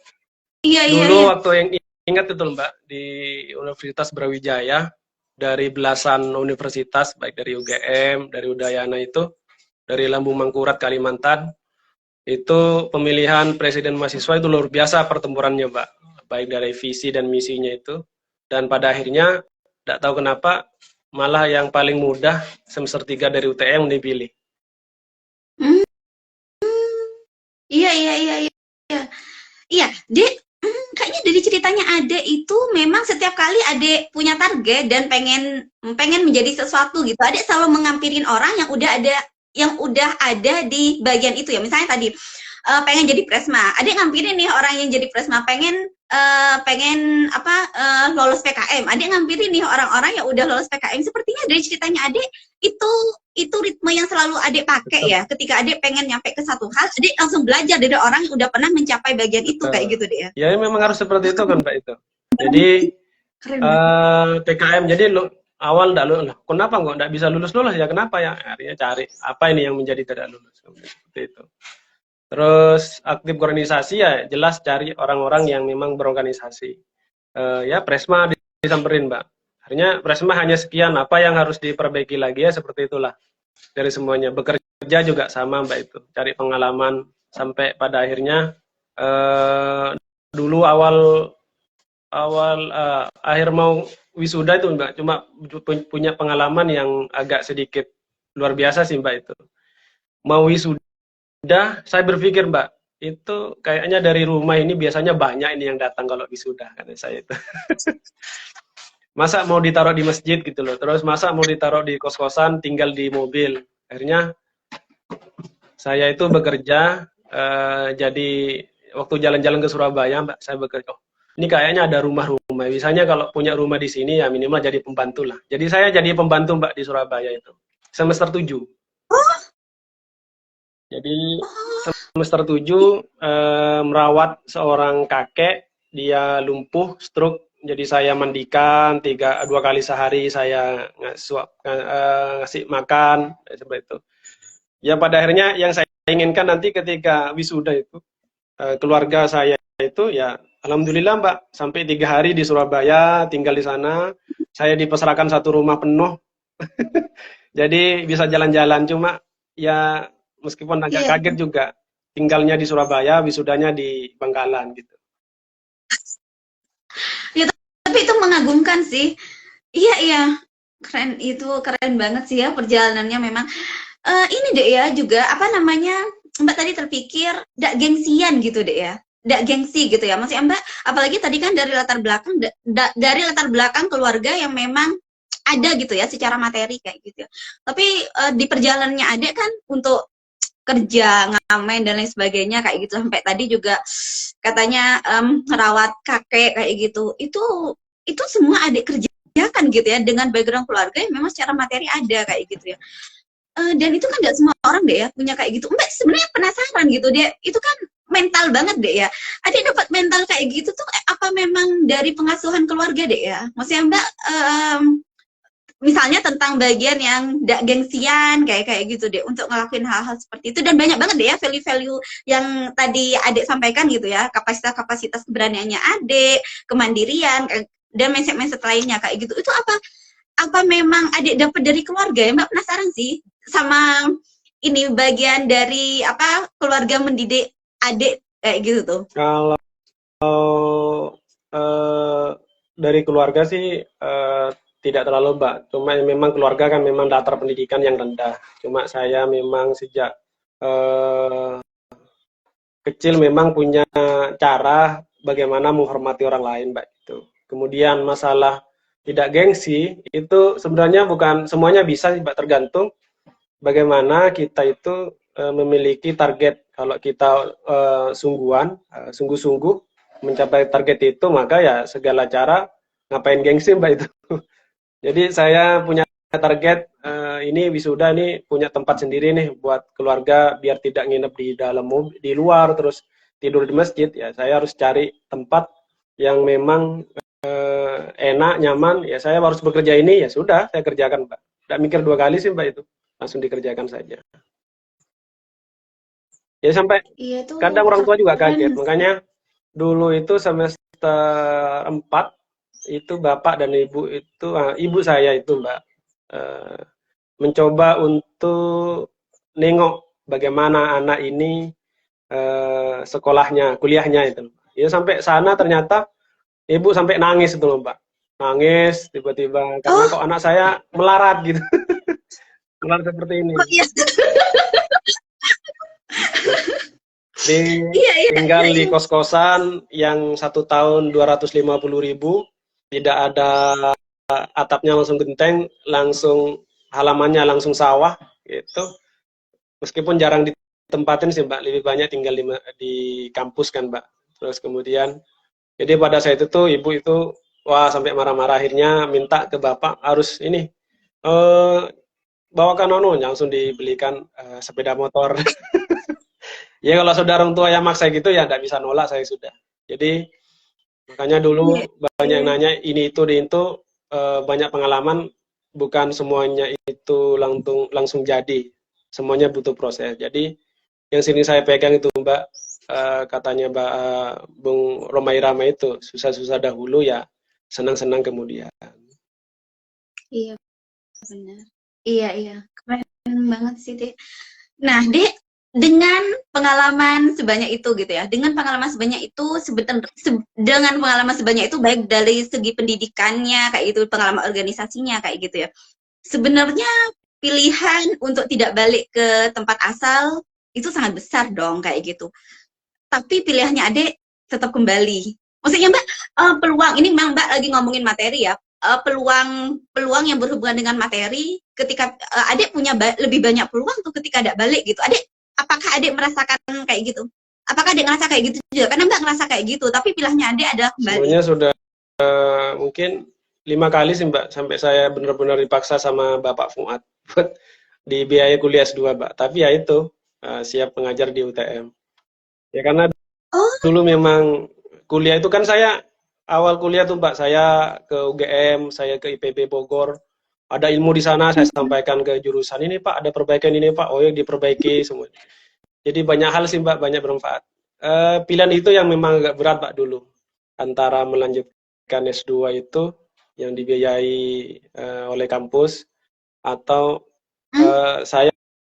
S2: iya iya iya.
S1: dulu waktu yang ingat itu Mbak di Universitas Brawijaya dari belasan universitas baik dari UGM, dari Udayana itu, dari Lambung Mangkurat Kalimantan itu pemilihan presiden mahasiswa itu luar biasa pertempurannya Mbak, baik dari visi dan misinya itu, dan pada akhirnya tidak tahu kenapa malah yang paling mudah semester 3 dari UTM dipilih.
S2: Hmm, iya iya iya iya. Iya, Dek, kayaknya dari ceritanya Ade itu memang setiap kali Ade punya target dan pengen pengen menjadi sesuatu gitu. Ade selalu mengampirin orang yang udah ada di bagian itu ya. Misalnya tadi pengen jadi presma. Ade ngampirin nih orang yang jadi presma pengen pengen apa lolos PKM. Ade ngampirin nih orang-orang yang udah lolos PKM. Sepertinya dari ceritanya Ade itu itu ritme yang selalu Adek pakai ya. Ketika Adek pengen nyampe ke satu hal, Adek langsung belajar dari orang yang udah pernah mencapai bagian itu kayak gitu deh ya.
S1: Ya memang harus seperti itu kan Mbak itu. Jadi
S2: Keren banget.
S1: PKM jadi awal tidak lulus, kenapa kok tidak bisa lulus ya kenapa ya, akhirnya cari apa ini yang menjadi tidak lulus seperti itu. Terus aktif organisasi ya jelas cari orang-orang yang memang berorganisasi. Ya Presma disamperin Mbak. Akhirnya Presma hanya sekian, apa yang harus diperbaiki lagi ya seperti itulah dari semuanya. Bekerja juga sama Mbak itu, cari pengalaman sampai pada akhirnya dulu awal akhir mau wisuda itu Mbak, cuma punya pengalaman yang agak sedikit luar biasa sih Mbak itu. Mau wisuda, saya berpikir Mbak, itu kayaknya dari rumah ini biasanya banyak ini yang datang kalau wisuda, kata saya itu. Masa mau ditaruh di masjid gitu loh, terus masa mau ditaruh di kos-kosan, tinggal di mobil. Akhirnya saya itu bekerja, jadi waktu jalan-jalan ke Surabaya, Mbak, saya bekerja. Oh, ini kayaknya ada rumah-rumah. Misalnya kalau punya rumah di sini ya minimal jadi pembantu lah. Jadi saya jadi pembantu Mbak di Surabaya itu. Semester 7. Jadi semester 7 merawat seorang kakek, dia lumpuh, stroke. Jadi saya mandikan 2 kali sehari, saya ngasih makan seperti itu. Ya pada akhirnya yang saya inginkan nanti ketika wisuda itu keluarga saya itu ya alhamdulillah Mbak sampai 3 hari di Surabaya tinggal di sana. Saya dipesrakan satu rumah penuh. Jadi bisa jalan-jalan, cuma ya meskipun agak kaget juga tinggalnya di Surabaya, wisudanya di Bangkalan gitu.
S2: Ya, tapi itu mengagumkan sih. Iya, keren, itu keren banget sih ya perjalanannya memang. Ini deh ya juga apa namanya, Mbak tadi terpikir ndak gengsian gitu deh ya, ndak gengsi gitu ya, maksudnya Mbak apalagi tadi kan dari latar belakang dari latar belakang keluarga yang memang ada gitu ya secara materi kayak gitu ya. Tapi di perjalanannya Adek kan untuk kerja, ngamen dan lain sebagainya kayak gitu, sampai tadi juga katanya merawat kakek kayak gitu. Itu semua Adek kerjakan gitu ya dengan background keluarga yang memang secara materi ada kayak gitu ya. Dan itu kan nggak semua orang deh ya punya kayak gitu. Mbak sebenarnya penasaran gitu dia, itu kan mental banget deh ya. Adik dapat mental kayak gitu tuh apa memang dari pengasuhan keluarga deh ya? Maksudnya Mbak misalnya tentang bagian yang nggak gengsian kayak gitu deh untuk ngelakuin hal-hal seperti itu, dan banyak banget deh ya value-value yang tadi Adik sampaikan gitu ya, kapasitas keberaniannya Adik, kemandirian dan mindset lainnya kayak gitu. Itu apa memang Adik dapat dari keluarga ya? Mbak penasaran sih sama ini bagian dari apa keluarga mendidik Adik kayak gitu tuh.
S1: Kalau dari keluarga sih tidak terlalu Mbak, cuma memang keluarga kan memang latar pendidikan yang rendah. Cuma saya memang sejak kecil memang punya cara bagaimana menghormati orang lain Mbak itu. Kemudian masalah tidak gengsi itu sebenarnya bukan semuanya bisa Mbak, tergantung bagaimana kita itu memiliki target. Kalau kita sungguh-sungguh mencapai target itu, maka ya segala cara ngapain gengsi Mbak itu. Jadi saya punya target ini wisuda nih punya tempat sendiri nih buat keluarga biar tidak nginep di luar terus tidur di masjid, ya saya harus cari tempat yang memang enak, nyaman, ya saya harus bekerja ini, ya sudah saya kerjakan Mbak. Tidak mikir 2 kali sih Mbak itu, langsung dikerjakan saja. Ya sampai kadang orang tua juga kaget, makanya dulu itu semester 4 itu bapak dan ibu itu, ibu saya itu Mbak, mencoba untuk nengok bagaimana anak ini sekolahnya, kuliahnya itu. Ya sampai sana ternyata ibu sampai nangis itu loh Mbak. Nangis tiba-tiba karena kok anak saya melarat gitu. Melarat seperti ini. Oh, iya. Tinggal di kos-kosan yang 1 tahun 250.000, tidak ada atapnya langsung genteng, langsung halamannya langsung sawah gitu. Meskipun jarang ditempatin sih Mbak, lebih banyak tinggal di kampus kan Mbak. Terus kemudian jadi pada saat itu tuh ibu itu wah sampai marah-marah, akhirnya minta ke bapak harus ini bawakan langsung dibelikan sepeda motor. Ya kalau saudara orang tua yang maksa gitu ya enggak bisa nolak saya sudah. Jadi makanya dulu banyak nanya ini itu banyak pengalaman, bukan semuanya itu langsung jadi. Semuanya butuh proses. Jadi yang sini saya pegang itu Mbak, katanya Mbak Bung Romai Rama itu, susah-susah dahulu ya senang-senang kemudian.
S2: Iya benar. Iya keren banget sih Dek. Nah Dek, dengan pengalaman sebanyak itu gitu ya, dengan pengalaman sebanyak itu dengan pengalaman sebanyak itu baik dari segi pendidikannya kayak gitu, pengalaman organisasinya kayak gitu ya, sebenarnya pilihan untuk tidak balik ke tempat asal itu sangat besar dong kayak gitu. Tapi pilihannya adik tetap kembali. Maksudnya Mbak, peluang ini memang Mbak lagi ngomongin materi ya. Peluang yang berhubungan dengan materi ketika adik punya lebih banyak peluang tuh ketika adik balik gitu. Apakah adik merasakan kayak gitu? Apakah adik ngerasa kayak gitu juga? Karena Mbak ngerasa kayak gitu, tapi pilihannya adik adalah kembali.
S1: Sebenarnya sudah mungkin 5 kali sih Mbak, sampai saya benar-benar dipaksa sama Bapak Fuad buat dibiayai kuliah S2 Mbak. Tapi ya itu, siap mengajar di UTM. Ya karena dulu memang kuliah itu kan saya awal kuliah tuh Mbak, saya ke UGM, saya ke IPB Bogor, ada ilmu di sana, saya sampaikan ke jurusan ini Pak, ada perbaikan ini Pak, oh ya diperbaiki semua. Jadi banyak hal sih Mbak, banyak bermanfaat. Pilihan itu yang memang agak berat Mbak dulu, antara melanjutkan S2 itu yang dibiayai oleh kampus, atau saya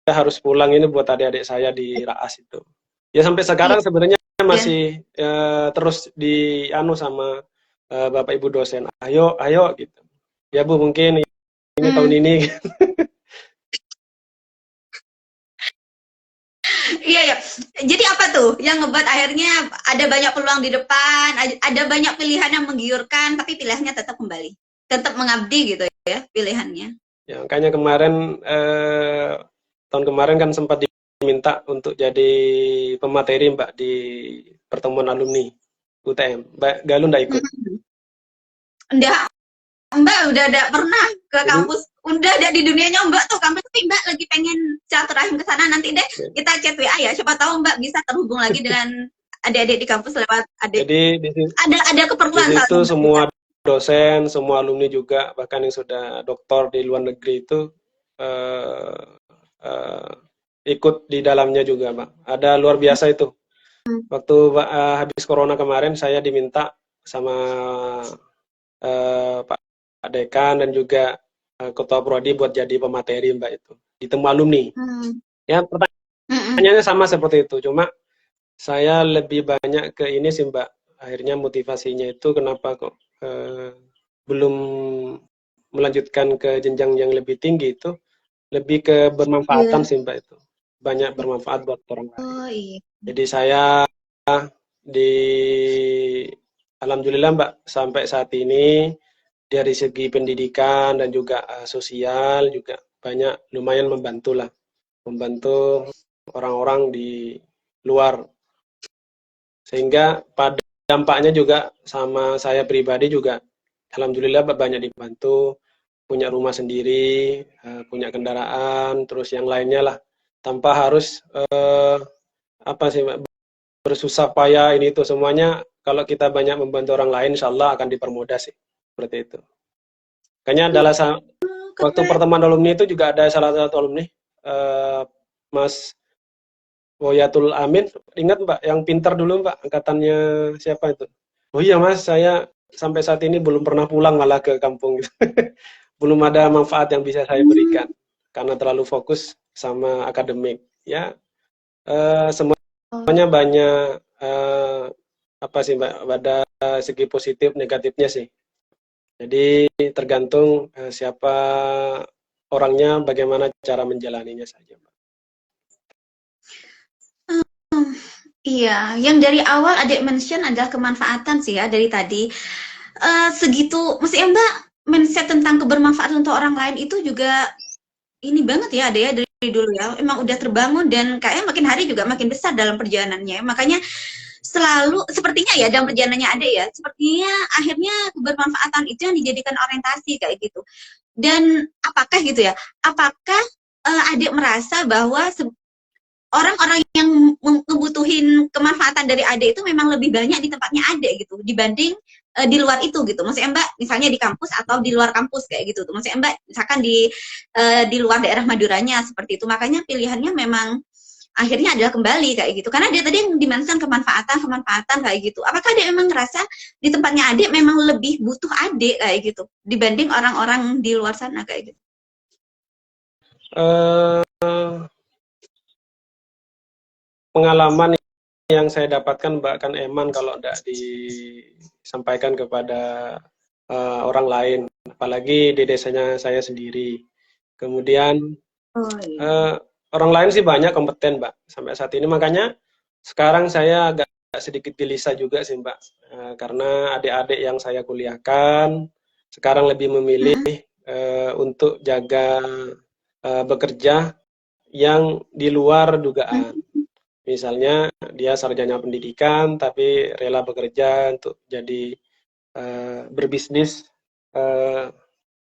S1: harus pulang ini buat adik-adik saya di Raas itu. Ya sampai sekarang sebenarnya masih terus dianu sama Bapak Ibu dosen. Ayo gitu. Ya Bu, mungkin ini tahun ini.
S2: Iya ya. Jadi apa tuh yang ngebuat akhirnya ada banyak peluang di depan, ada banyak pilihan yang menggiurkan, tapi pilihannya tetap kembali, tetap mengabdi gitu ya pilihannya.
S1: Ya, makanya kemarin tahun kemarin kan sempat diminta untuk jadi pemateri Mbak di pertemuan alumni UTM. Mbak Galuh nggak ikut?
S2: Enggak, Mbak udah ada pernah ke kampus, udah ada di dunianya Mbak tuh kampus, tapi Mbak lagi pengen silaturahim ke sana, nanti deh kita chat WA ya, siapa tahu Mbak bisa terhubung lagi dengan adik-adik di kampus lewat adik.
S1: Jadi
S2: ada keperluan
S1: di situ semua dosen, semua alumni juga, bahkan yang sudah doktor di luar negeri itu ikut di dalamnya juga, Mbak. Ada luar biasa itu. Waktu habis corona kemarin saya diminta sama Pak Dekan dan juga Ketua Prodi buat jadi pemateri Mbak itu. Ditemu alumni. Ya pertanyaannya sama seperti itu, cuma saya lebih banyak ke ini sih Mbak. Akhirnya motivasinya itu kenapa kok belum melanjutkan ke jenjang yang lebih tinggi itu, lebih ke bermanfaatan sih Mbak itu. Banyak bermanfaat buat orang lain.
S2: Iya.
S1: Jadi saya di alhamdulillah Mbak sampai saat ini dari segi pendidikan dan juga sosial juga banyak lumayan membantu orang-orang di luar, sehingga pada dampaknya juga sama saya pribadi juga alhamdulillah banyak dibantu, punya rumah sendiri, punya kendaraan, terus yang lainnya lah, tanpa harus apa sih Mbak, bersusah payah ini itu semuanya. Kalau kita banyak membantu orang lain, insya Allah akan dipermudah sih, seperti itu. Kayaknya adalah waktu pertemuan alumni itu juga ada salah satu alumni, Mas Woyatul Amin, ingat Mbak, yang pintar dulu Mbak, angkatannya siapa itu? Oh iya Mas, saya sampai saat ini belum pernah pulang malah ke kampung gitu. Belum ada manfaat yang bisa saya berikan karena terlalu fokus sama akademik. Ya, semuanya banyak apa sih Mbak, pada segi positif negatifnya sih. Jadi tergantung siapa orangnya, bagaimana cara menjalaninya saja Mbak.
S2: Iya, yang dari awal adik mention adalah kemanfaatan sih ya dari tadi. Segitu, maksudnya Mbak mindset tentang kebermanfaatan untuk orang lain itu juga ini banget ya adek ya dari dulu ya. Emang udah terbangun dan kayaknya makin hari juga makin besar dalam perjalanannya. Makanya selalu sepertinya ya dalam perjalanannya adek ya, sepertinya akhirnya kebermanfaatan itu yang dijadikan orientasi kayak gitu. Dan apakah gitu ya? Apakah adek merasa bahwa orang-orang yang membutuhin kemanfaatan dari adek itu memang lebih banyak di tempatnya adek gitu dibanding di luar itu gitu. Maksudnya Mbak misalnya di kampus atau di luar kampus kayak gitu tuh. Maksudnya Mbak misalkan di luar daerah Maduranya seperti itu. Makanya pilihannya memang akhirnya adalah kembali kayak gitu. Karena dia tadi yang dimention kemanfaatan kayak gitu. Apakah dia memang ngerasa di tempatnya adek memang lebih butuh adek kayak gitu dibanding orang-orang di luar sana kayak gitu?
S1: Pengalaman yang saya dapatkan Mbak kan eman kalau tidak disampaikan kepada orang lain, apalagi di desanya saya sendiri. Kemudian
S2: Oh, iya.
S1: orang lain sih banyak kompeten, Mbak, sampai saat ini. Makanya sekarang saya agak sedikit gelisah juga sih, Mbak, karena adik-adik yang saya kuliahkan sekarang lebih memilih
S2: Heeh.
S1: untuk jaga bekerja yang di luar dugaan. Misalnya dia sarjana pendidikan tapi rela bekerja untuk jadi berbisnis,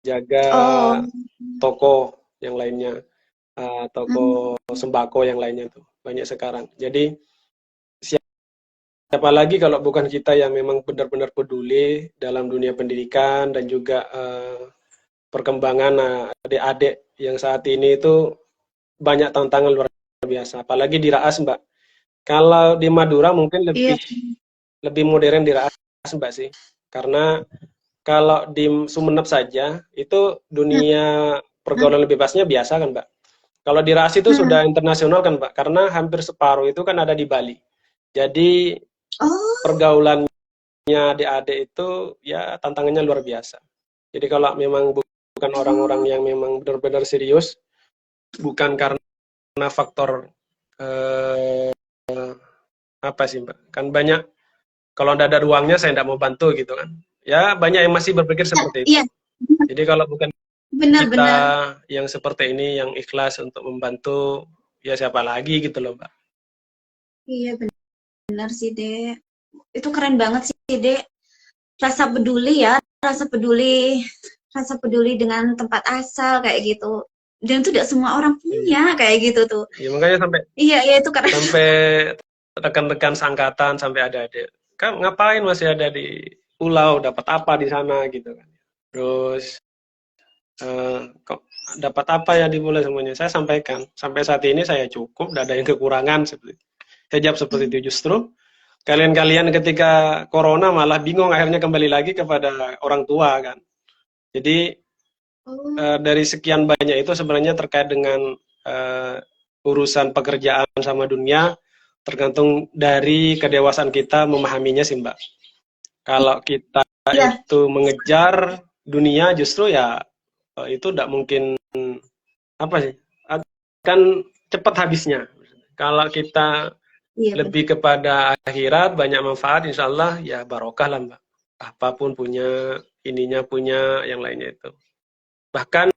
S1: jaga
S2: Oh.
S1: toko yang lainnya,
S2: Hmm.
S1: toko sembako yang lainnya tuh banyak sekarang. Jadi siapa lagi kalau bukan kita yang memang benar-benar peduli dalam dunia pendidikan dan juga perkembangan adik-adik yang saat ini itu banyak tantangan luar biasa. Apalagi di Raas, Mbak. Kalau di Madura mungkin
S2: Iya.
S1: lebih modern di Raas, Mbak sih. Karena kalau di Sumeneb saja itu dunia pergaulan bebasnya biasa kan, Mbak. Kalau di Raas itu
S2: Hmm.
S1: sudah internasional kan, Mbak. Karena hampir separuh itu kan ada di Bali. Jadi
S2: Oh.
S1: pergaulannya adik-adik itu ya tantangannya luar biasa. Jadi kalau memang bukan orang-orang
S2: Oh.
S1: yang memang benar-benar serius, bukan karena faktor eh, apa sih, Mbak? Kan banyak kalau tidak ada ruangnya saya tidak mau bantu gitu kan. Ya banyak yang masih berpikir seperti itu.
S2: Iya.
S1: Jadi kalau bukan kita
S2: Benar-benar.
S1: yang seperti ini yang ikhlas untuk membantu, ya siapa lagi gitu loh, Mbak.
S2: Iya, benar sih, Dek. Itu keren banget sih, Dek. Rasa peduli ya, rasa peduli dengan tempat asal kayak gitu. Dan itu tidak semua orang
S1: Iya.
S2: punya kayak gitu tuh.
S1: Ya, makanya
S2: Iya, iya itu keren.
S1: sampai rekan-rekan seangkatan sampai ada kan ngapain masih ada di pulau, dapat apa di sana gitu kan. Terus kok dapat apa ya di pulau semuanya. Saya sampaikan sampai saat ini saya cukup, tidak ada yang kekurangan seperti itu. Saya jawab seperti itu. Justru kalian-kalian ketika corona malah bingung akhirnya kembali lagi kepada orang tua kan. Jadi
S2: Oh,
S1: dari sekian banyak itu sebenarnya terkait dengan urusan pekerjaan sama dunia tergantung dari kedewasaan kita memahaminya sih, Mbak. Kalau kita
S2: iya,
S1: itu mengejar dunia justru ya itu tidak mungkin apa sih akan cepat habisnya. Kalau kita
S2: iya benar.
S1: lebih kepada akhirat banyak manfaat, insya Allah ya barokah lah, Mbak. Apapun punya ininya punya yang lainnya itu. Bahkan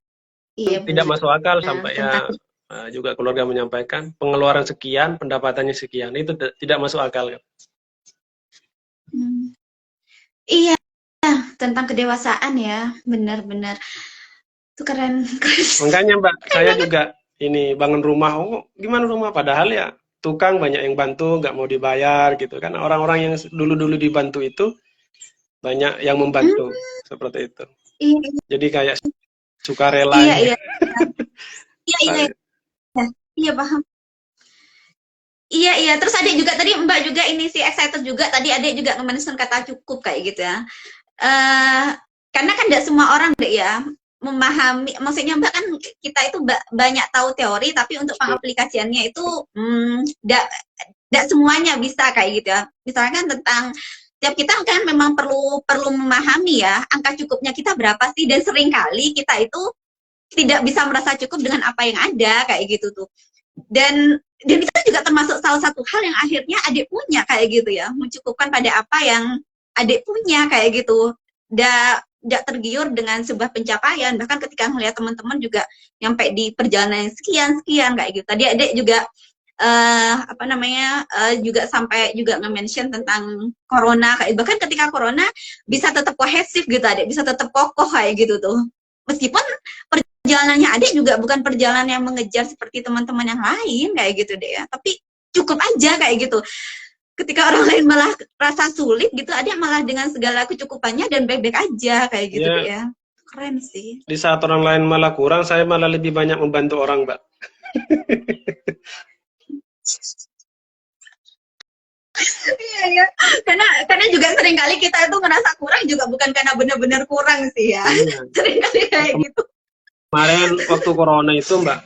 S2: Iya
S1: tidak
S2: benar.
S1: masuk akal sampai
S2: Tentang
S1: ya juga keluarga menyampaikan pengeluaran sekian, pendapatannya sekian itu tidak masuk akal kan.
S2: hmm, iya, tentang kedewasaan ya, benar-benar. Itu keren,
S1: Makanya Mbak,
S2: keren
S1: saya
S2: banget.
S1: juga ini bangun rumah, oh gimana rumah? Padahal ya tukang banyak yang bantu, nggak mau dibayar gitu kan. Orang-orang yang dulu-dulu dibantu itu banyak yang
S2: Hmm,
S1: membantu seperti itu.
S2: iya,
S1: Jadi kayak sukarela
S2: iya,
S1: gitu.
S2: iya, iya, iya, iya, iya paham. Iya, iya. Terus adik juga tadi Mbak juga ini sih excited juga tadi adik juga nge-mention kata cukup kayak gitu ya. Eh, karena kan tidak semua orang deh ya memahami, maksudnya Mbak kan kita itu banyak tahu teori, tapi untuk pengaplikasiannya itu tidak semuanya bisa kayak gitu ya. Misalkan tentang tiap kita kan memang perlu perlu memahami ya angka cukupnya kita berapa sih, dan sering kali kita itu tidak bisa merasa cukup dengan apa yang ada kayak gitu tuh. Dan itu juga termasuk salah satu hal yang akhirnya adik punya kayak gitu ya, mencukupkan pada apa yang adik punya kayak gitu. Tidak tergiur dengan sebuah pencapaian, bahkan ketika melihat teman-teman juga nyampe di perjalanan sekian sekian kayak gitu. Tadi adik juga apa namanya juga sampai juga nge-mention tentang corona kayak, bahkan ketika corona bisa tetap kohesif gitu, adik bisa tetap kokoh kayak gitu tuh, meskipun perjalanannya adik juga bukan perjalanan yang mengejar seperti teman-teman yang lain kayak gitu deh ya, tapi cukup aja kayak gitu. Ketika orang lain malah rasa sulit gitu, adik malah dengan segala kecukupannya dan baik-baik aja kayak gitu deh
S1: Ya,
S2: ya. Keren sih.
S1: di saat orang lain malah kurang, saya malah lebih banyak membantu orang, Mbak.
S2: Iya ya, karena juga sering kali kita itu ngerasa kurang juga bukan karena benar-benar kurang sih ya.
S1: Iya.
S2: Sering kali kayak gitu.
S1: Kemarin waktu corona itu, Mbak,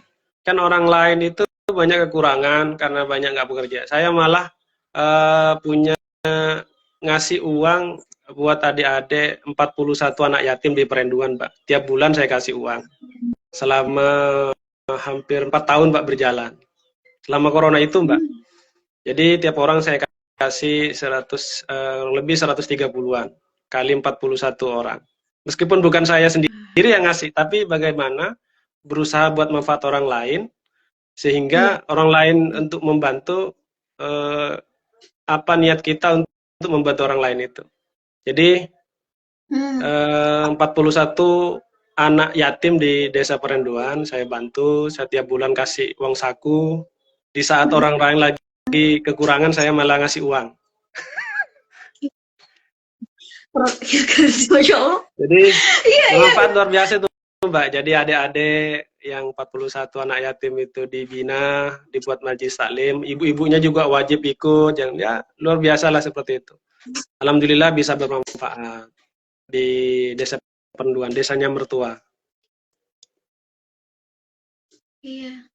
S1: kan orang lain itu banyak kekurangan karena banyak nggak bekerja. Saya malah punya ngasih uang buat adik-adik 41 anak yatim di Perenduan, Mbak. Tiap bulan saya kasih uang. selama hampir 4 tahun Mbak berjalan. Selama corona itu Mbak. Jadi tiap orang saya kasih 130-an kali 41 orang. Meskipun bukan saya sendiri yang ngasih, tapi bagaimana berusaha buat manfaat orang lain, sehingga orang lain untuk membantu apa niat kita untuk membantu orang lain itu. Jadi 41 anak yatim di Desa Perenduan saya bantu, setiap bulan kasih uang saku. Di saat orang lain lagi kekurangan, saya malah ngasih uang. Jadi manfaat luar biasa itu Mbak. Jadi adik-adik yang 41 anak yatim itu dibina, dibuat majelis taklim, ibu-ibunya juga wajib ikut, ya luar biasa lah seperti itu. Alhamdulillah bisa bermanfaat di Desa Perenduan, desanya mertua.
S2: Iya,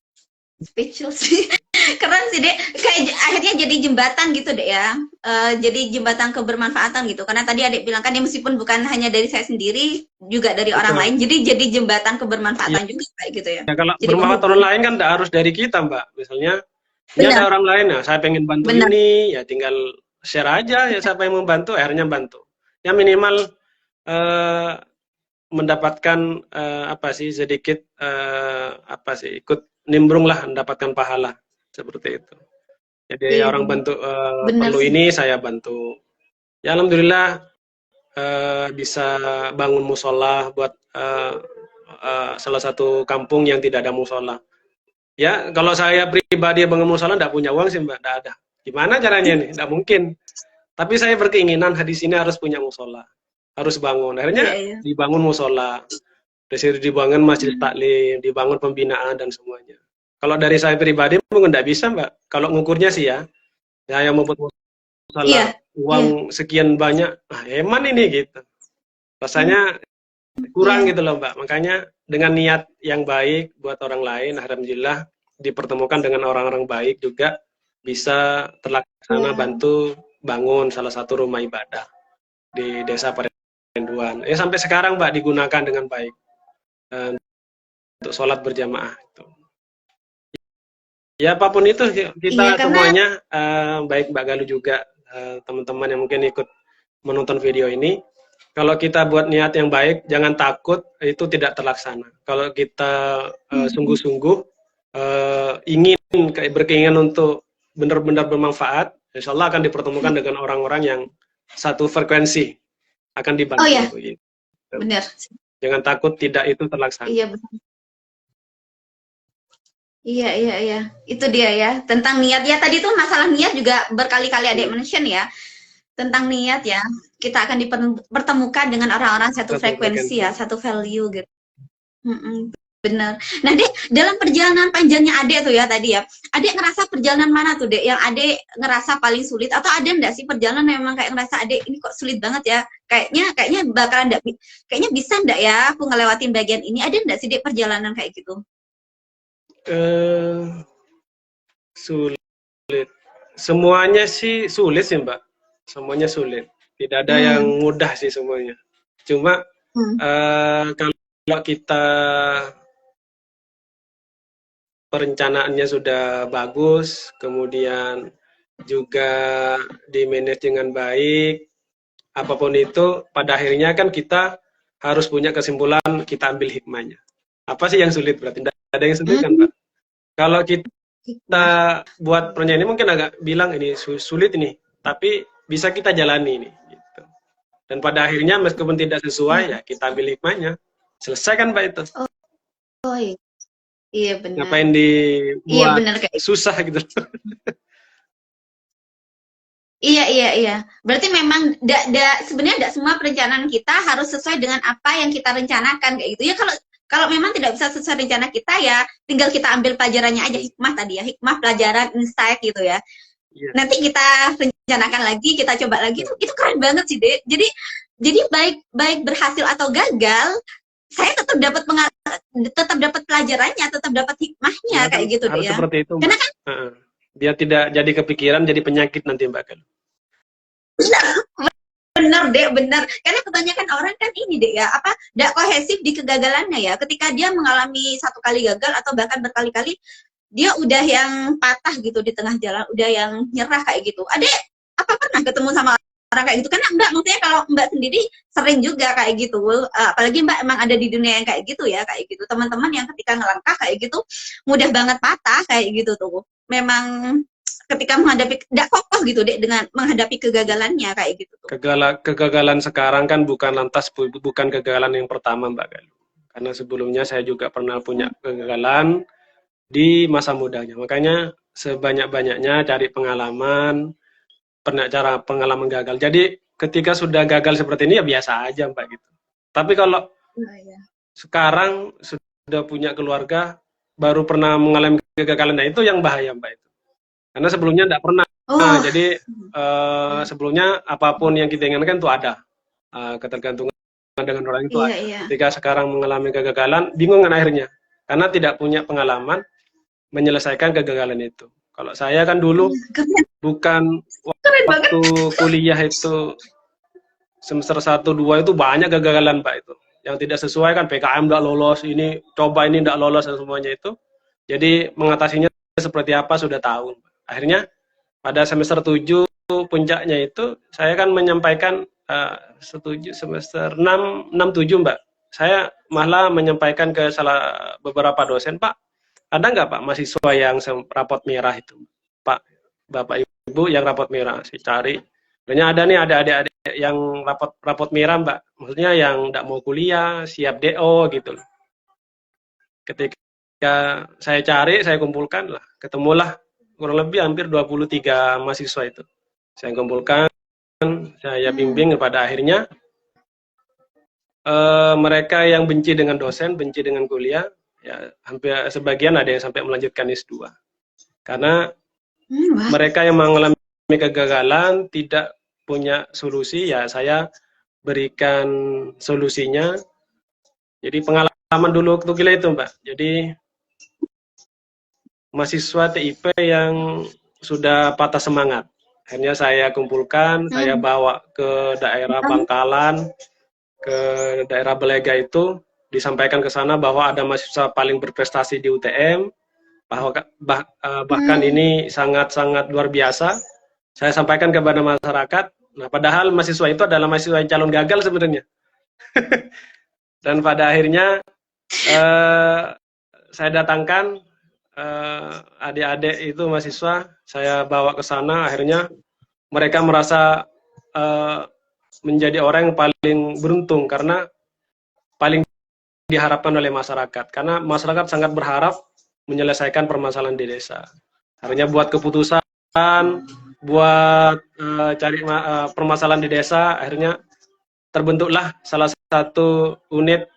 S2: speechless sih. Keren sih Dek, kayak akhirnya jadi jembatan gitu Dek ya, jadi jembatan kebermanfaatan gitu, karena tadi Adik bilang kan ya meskipun bukan hanya dari saya sendiri, juga dari orang lain, jadi jembatan kebermanfaatan juga kayak gitu ya.
S1: Ya kalau bermanfaat orang lain kan tidak harus dari kita Mbak, misalnya ini ada orang lain, ya saya pengen bantu ini, ya tinggal share aja, ya siapa yang membantu, akhirnya bantu. Ya minimal mendapatkan apa sih sedikit apa sih ikut nimbrung lah, mendapatkan pahala. Seperti itu. Jadi orang bantu perlu ini, saya bantu. Ya alhamdulillah bisa bangun musola buat salah satu kampung yang tidak ada musola. Ya kalau saya pribadi bangun musola tidak punya uang sih Mbak, tidak ada. Gimana caranya nih? Tidak mungkin. Tapi saya berkeinginan di sini harus punya musola, harus bangun. Akhirnya dibangun musola, dibangun masjid taklim, dibangun pembinaan dan semuanya. Kalau dari saya pribadi mungkin tidak bisa Mbak. Kalau ngukurnya sih ya yang membuat musola uang sekian banyak, eman ini gitu. Rasanya kurang gitu loh Mbak. Makanya dengan niat yang baik buat orang lain, alhamdulillah dipertemukan dengan orang-orang baik juga bisa terlaksana bantu bangun salah satu rumah ibadah di Desa Perenduan. Sampai sekarang Mbak digunakan dengan baik untuk sholat berjamaah. Ya apapun itu kita semuanya baik Mbak Galuh juga teman-teman yang mungkin ikut menonton video ini, kalau kita buat niat yang baik jangan takut itu tidak terlaksana. Kalau kita sungguh-sungguh ingin berkeinginan untuk benar-benar bermanfaat, insya Allah akan dipertemukan dengan orang-orang yang satu frekuensi, akan dibantu.
S2: Oh ya, gitu. Benar.
S1: Jangan takut tidak itu terlaksana.
S2: Iya benar. Iya. Itu dia ya. Tentang niat ya. Tadi tuh masalah niat juga berkali-kali Adik mention ya. Tentang niat ya. Kita akan dipertemukan dengan orang-orang satu frekuensi ya, satu value gitu. Bener. Nah Dek, dalam perjalanan panjangnya Adik tuh ya tadi ya, Adik ngerasa perjalanan mana tuh Dek yang Adik ngerasa paling sulit, atau ada enggak sih perjalanan yang memang kayak ngerasa Adik ini kok sulit banget ya, kayaknya bakalan enggak, kayaknya bisa enggak ya aku ngelewatin bagian ini, ada enggak sih Dek perjalanan kayak gitu?
S1: Sulit. Semuanya sih sulit sih Mbak. Semuanya sulit. Tidak ada yang mudah sih semuanya. Cuma kalau kita perencanaannya sudah bagus, kemudian juga di-manage dengan baik, apapun itu, pada akhirnya kan kita harus punya kesimpulan, kita ambil hikmahnya. Apa sih yang sulit berarti? Tidak ada yang sulit kan Pak? Kalau kita buat perencanaan ini mungkin agak bilang ini sulit ini, tapi bisa kita jalani ini. Gitu. Dan pada akhirnya meskipun tidak sesuai ya kita ambil hikmahnya. Selesai kan Pak itu?
S2: Oh iya. Iya benar.
S1: Ngapain dibuat susah gitu?
S2: Iya. Berarti memang sebenarnya tidak semua perencanaan kita harus sesuai dengan apa yang kita rencanakan kayak gitu ya. Kalau memang tidak bisa sesuai rencana kita ya, tinggal kita ambil pelajarannya aja, hikmah tadi ya, hikmah pelajaran insight gitu ya. Nanti kita rencanakan lagi, kita coba lagi, itu keren banget sih Dek. Jadi baik berhasil atau gagal, saya tetap dapat pelajarannya, tetap dapat hikmahnya kayak gitu Dek ya.
S1: Seperti itu. Karena kan dia tidak jadi kepikiran, jadi penyakit nanti Mbak Galuh.
S2: bener dek, bener. Karena kebanyakan orang kan ini dek ya, apa, tidak kohesif di kegagalannya ya. Ketika dia mengalami satu kali gagal atau bahkan berkali-kali, dia udah yang patah gitu di tengah jalan, udah yang nyerah kayak gitu. Adek, apa pernah ketemu sama orang kayak gitu? Karena Mbak, maksudnya kalau Mbak sendiri sering juga kayak gitu. Apalagi Mbak emang ada di dunia yang kayak gitu ya, kayak gitu. Teman-teman yang ketika ngelangkah kayak gitu, mudah banget patah kayak gitu tuh. Memang ketika menghadapi, tidak kokoh gitu dek dengan menghadapi kegagalannya kayak gitu tuh.
S1: Kegagalan sekarang kan bukan lantas bukan kegagalan yang pertama Mbak Galuh. Karena sebelumnya saya juga pernah punya kegagalan di masa mudanya. Makanya sebanyak-banyaknya cari pengalaman, cara pengalaman gagal. Jadi ketika sudah gagal seperti ini ya biasa aja Mbak gitu. Tapi kalau sekarang sudah punya keluarga, baru pernah mengalami kegagalan, nah itu yang bahaya Mbak itu. Karena sebelumnya tidak pernah. Jadi sebelumnya apapun yang kita inginkan itu ada. Ketergantungan dengan orang itu ada. Ketika sekarang mengalami kegagalan, bingung kan akhirnya. Karena tidak punya pengalaman menyelesaikan kegagalan itu. Kalau saya kan dulu bukan waktu kuliah itu semester 1, 2 itu banyak kegagalan Pak itu. Yang tidak sesuai kan PKM tidak lolos, ini coba ini tidak lolos dan semuanya itu. Jadi mengatasinya seperti apa sudah tahu. Akhirnya pada semester 7 puncaknya itu saya kan menyampaikan setuju semester 6, 7 Mbak. Saya malah menyampaikan ke beberapa dosen, Pak, ada nggak Pak mahasiswa yang rapot merah itu? Pak, Bapak Ibu yang rapot merah, saya cari. Sebenarnya ada nih, ada adik-adik yang rapot merah Mbak. Maksudnya yang nggak mau kuliah, siap DO gitu. Ketika saya cari, saya kumpulkan lah, ketemulah kurang lebih hampir 23 mahasiswa itu. Saya kumpulkan, saya bimbing, pada akhirnya mereka yang benci dengan dosen, benci dengan kuliah, ya hampir sebagian ada yang sampai melanjutkan S2. Karena mereka yang mengalami kegagalan, tidak punya solusi, ya saya berikan solusinya. Jadi pengalaman dulu waktu kuliah itu Mbak, jadi mahasiswa TIP yang sudah patah semangat. Akhirnya saya kumpulkan, saya bawa ke daerah Bangkalan, ke daerah Belega itu, disampaikan ke sana bahwa ada mahasiswa paling berprestasi di UTM, bahkan ini sangat-sangat luar biasa. Saya sampaikan kepada masyarakat. Nah, padahal mahasiswa itu adalah mahasiswa yang calon gagal sebenarnya. Dan pada akhirnya saya datangkan adik-adik itu mahasiswa, saya bawa ke sana, akhirnya mereka merasa menjadi orang yang paling beruntung karena paling diharapkan oleh masyarakat, karena masyarakat sangat berharap menyelesaikan permasalahan di desa. Akhirnya buat keputusan, buat cari permasalahan di desa, akhirnya terbentuklah salah satu unit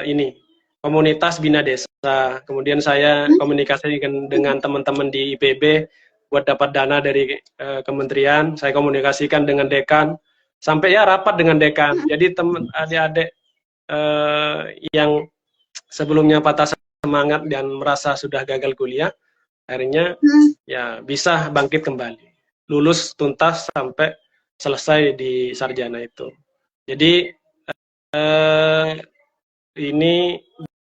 S1: ini, komunitas bina desa. Kemudian saya komunikasi dengan teman-teman di IPB buat dapat dana dari kementerian. Saya komunikasikan dengan dekan sampai ya rapat dengan dekan. Jadi teman adik-adik yang sebelumnya patah semangat dan merasa sudah gagal kuliah, akhirnya ya bisa bangkit kembali, lulus tuntas sampai selesai di sarjana itu. Jadi ini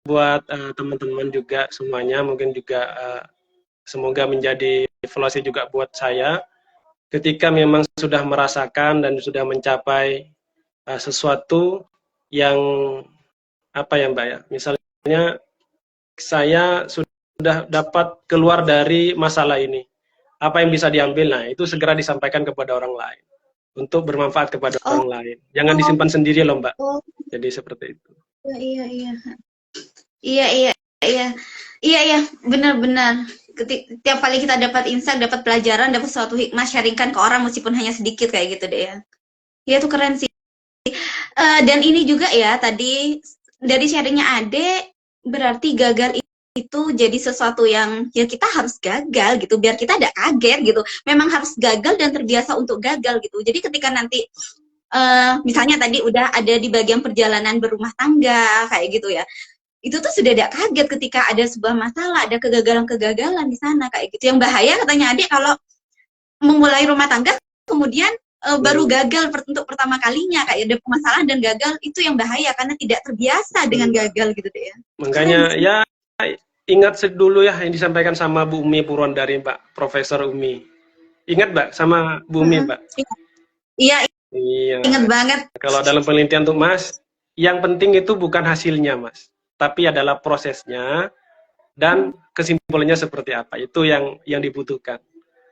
S1: buat teman-teman juga semuanya, mungkin juga semoga menjadi evaluasi juga buat saya, ketika memang sudah merasakan dan sudah mencapai sesuatu yang apa ya Mbak ya, misalnya saya sudah dapat keluar dari masalah ini, apa yang bisa diambil, nah itu segera disampaikan kepada orang lain untuk bermanfaat kepada orang lain, jangan disimpan sendiri loh Mbak. Jadi seperti itu.
S2: Iya, benar-benar. Tiap kali kita dapat insight, dapat pelajaran, dapat suatu hikmah, sharingkan ke orang meskipun hanya sedikit kayak gitu deh ya. Iya tuh keren sih. Dan ini juga ya, tadi dari sharingnya Ade, berarti gagal itu jadi sesuatu yang ya kita harus gagal gitu, biar kita ada kaget gitu. Memang harus gagal dan terbiasa untuk gagal gitu. Jadi ketika nanti misalnya tadi udah ada di bagian perjalanan berumah tangga kayak gitu ya, itu tuh sudah ada kaget ketika ada sebuah masalah, ada kegagalan-kegagalan di sana kayak gitu. Yang bahaya katanya Adik kalau memulai rumah tangga kemudian baru gagal untuk pertama kalinya, kayak ada permasalahan dan gagal, itu yang bahaya karena tidak terbiasa dengan gagal gitu deh ya.
S1: Makanya ya ingat dulu ya yang disampaikan sama Bu Umi Purwandari, Mbak, Profesor Umi. Ingat, Mbak, sama Bu Umi, Mbak?
S2: Iya, ingat banget.
S1: Kalau dalam penelitian tuh, Mas, yang penting itu bukan hasilnya, Mas, tapi adalah prosesnya dan kesimpulannya seperti apa. Itu yang dibutuhkan.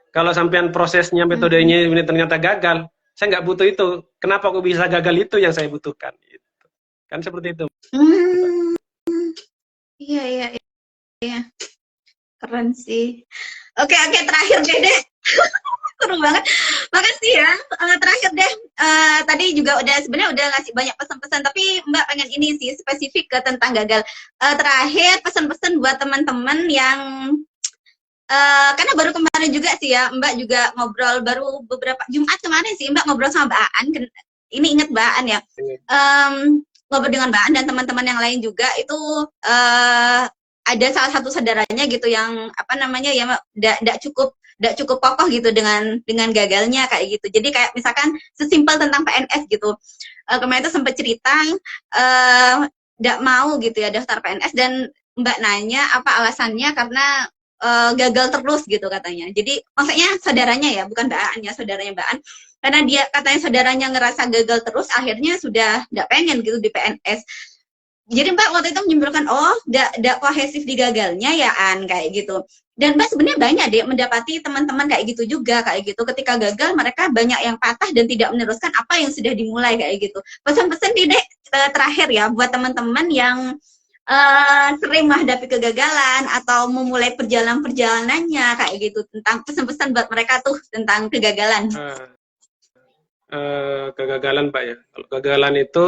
S1: Kalau sampean prosesnya, metodenya ini ternyata gagal, saya nggak butuh itu. Kenapa kok bisa gagal, itu yang saya butuhkan. Gitu. Kan seperti itu.
S2: Iya. Keren sih. Oke, terakhir deh. Seru banget. Makasih ya. Terakhir deh. Tadi juga sebenarnya udah ngasih banyak pesan-pesan, tapi Mbak pengen ini sih spesifik ke tentang gagal. Terakhir pesan-pesan buat teman-teman yang karena baru kemarin juga sih ya, Mbak juga ngobrol baru beberapa Jumat kemarin sih Mbak ngobrol sama Mbak Aan. Ini inget Mbak Aan ya. Ngobrol dengan Mbak Aan dan teman-teman yang lain juga itu ada salah satu saudaranya gitu yang apa namanya ya tidak cukup kokoh gitu dengan gagalnya kayak gitu. Jadi kayak misalkan sesimpel tentang PNS gitu. Kemarin itu sempat cerita tidak mau gitu ya daftar PNS dan Mbak nanya apa alasannya karena gagal terus gitu katanya. Jadi maksudnya saudaranya ya, bukan Mbak Aan ya, saudaranya Mbak Aan. Karena dia katanya saudaranya ngerasa gagal terus, akhirnya sudah tidak pengen gitu di PNS. Jadi Mbak waktu itu menyimpulkan, oh, tidak kohesif di gagalnya ya An, kayak gitu. Dan Mbak sebenarnya banyak deh mendapati teman-teman kayak gitu juga, kayak gitu. Ketika gagal mereka banyak yang patah dan tidak meneruskan apa yang sudah dimulai kayak gitu. Pesan-pesan nih Dek terakhir ya buat teman-teman yang sering menghadapi kegagalan atau memulai perjalanannya kayak gitu, tentang pesan-pesan buat mereka tuh tentang kegagalan.
S1: Kegagalan Mbak ya. Kalau kegagalan itu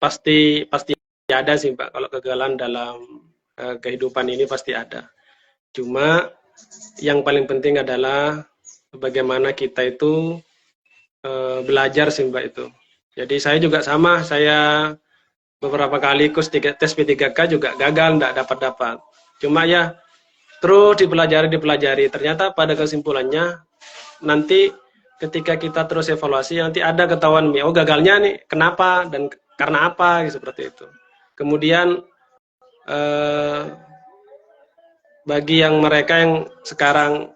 S1: pasti ada sih Mbak. Kalau kegagalan dalam kehidupan ini pasti ada. Cuma yang paling penting adalah bagaimana kita itu belajar sih Mbak itu. Jadi saya juga sama, saya beberapa kali ikut tes P3K juga gagal, enggak dapat. Cuma ya terus dipelajari. Ternyata pada kesimpulannya nanti ketika kita terus evaluasi nanti ada ketahuan, oh gagalnya nih kenapa dan karena apa, seperti itu. Kemudian bagi yang mereka yang sekarang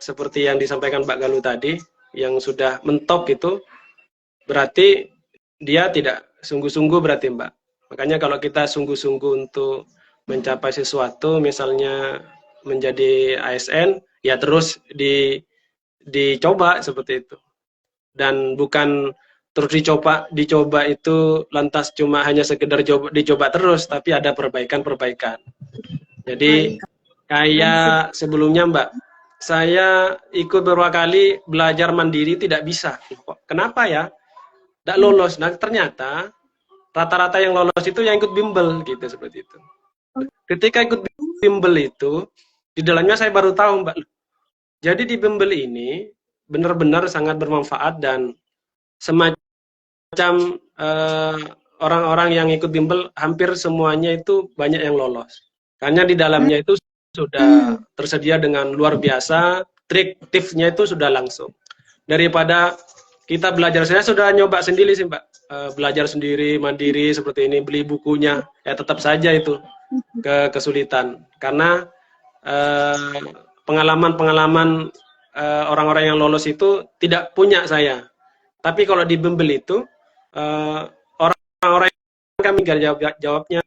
S1: seperti yang disampaikan Mbak Galuh tadi, yang sudah mentok itu, berarti dia tidak sungguh-sungguh berarti Mbak. Makanya kalau kita sungguh-sungguh untuk mencapai sesuatu, misalnya menjadi ASN, ya terus dicoba seperti itu. Dan bukan terus dicoba itu lantas cuma hanya sekedar dicoba terus, tapi ada perbaikan. Jadi kayak sebelumnya Mbak, saya ikut beberapa kali belajar mandiri tidak bisa. Kenapa ya? Tidak lolos. Nah ternyata rata-rata yang lolos itu yang ikut bimbel gitu, seperti itu. Ketika ikut bimbel itu, di dalamnya saya baru tahu Mbak. Jadi di bimbel ini benar-benar sangat bermanfaat dan semacam orang-orang yang ikut bimbel hampir semuanya itu banyak yang lolos. Karena di dalamnya itu sudah tersedia dengan luar biasa, tipsnya itu sudah langsung. Daripada kita belajar, saya sudah nyoba sendiri sih Mbak, belajar sendiri, mandiri seperti ini, beli bukunya, ya tetap saja itu kesulitan. Karena pengalaman orang-orang yang lolos itu tidak punya saya. Tapi kalau di bimbel itu, orang-orang yang kami jawabnya,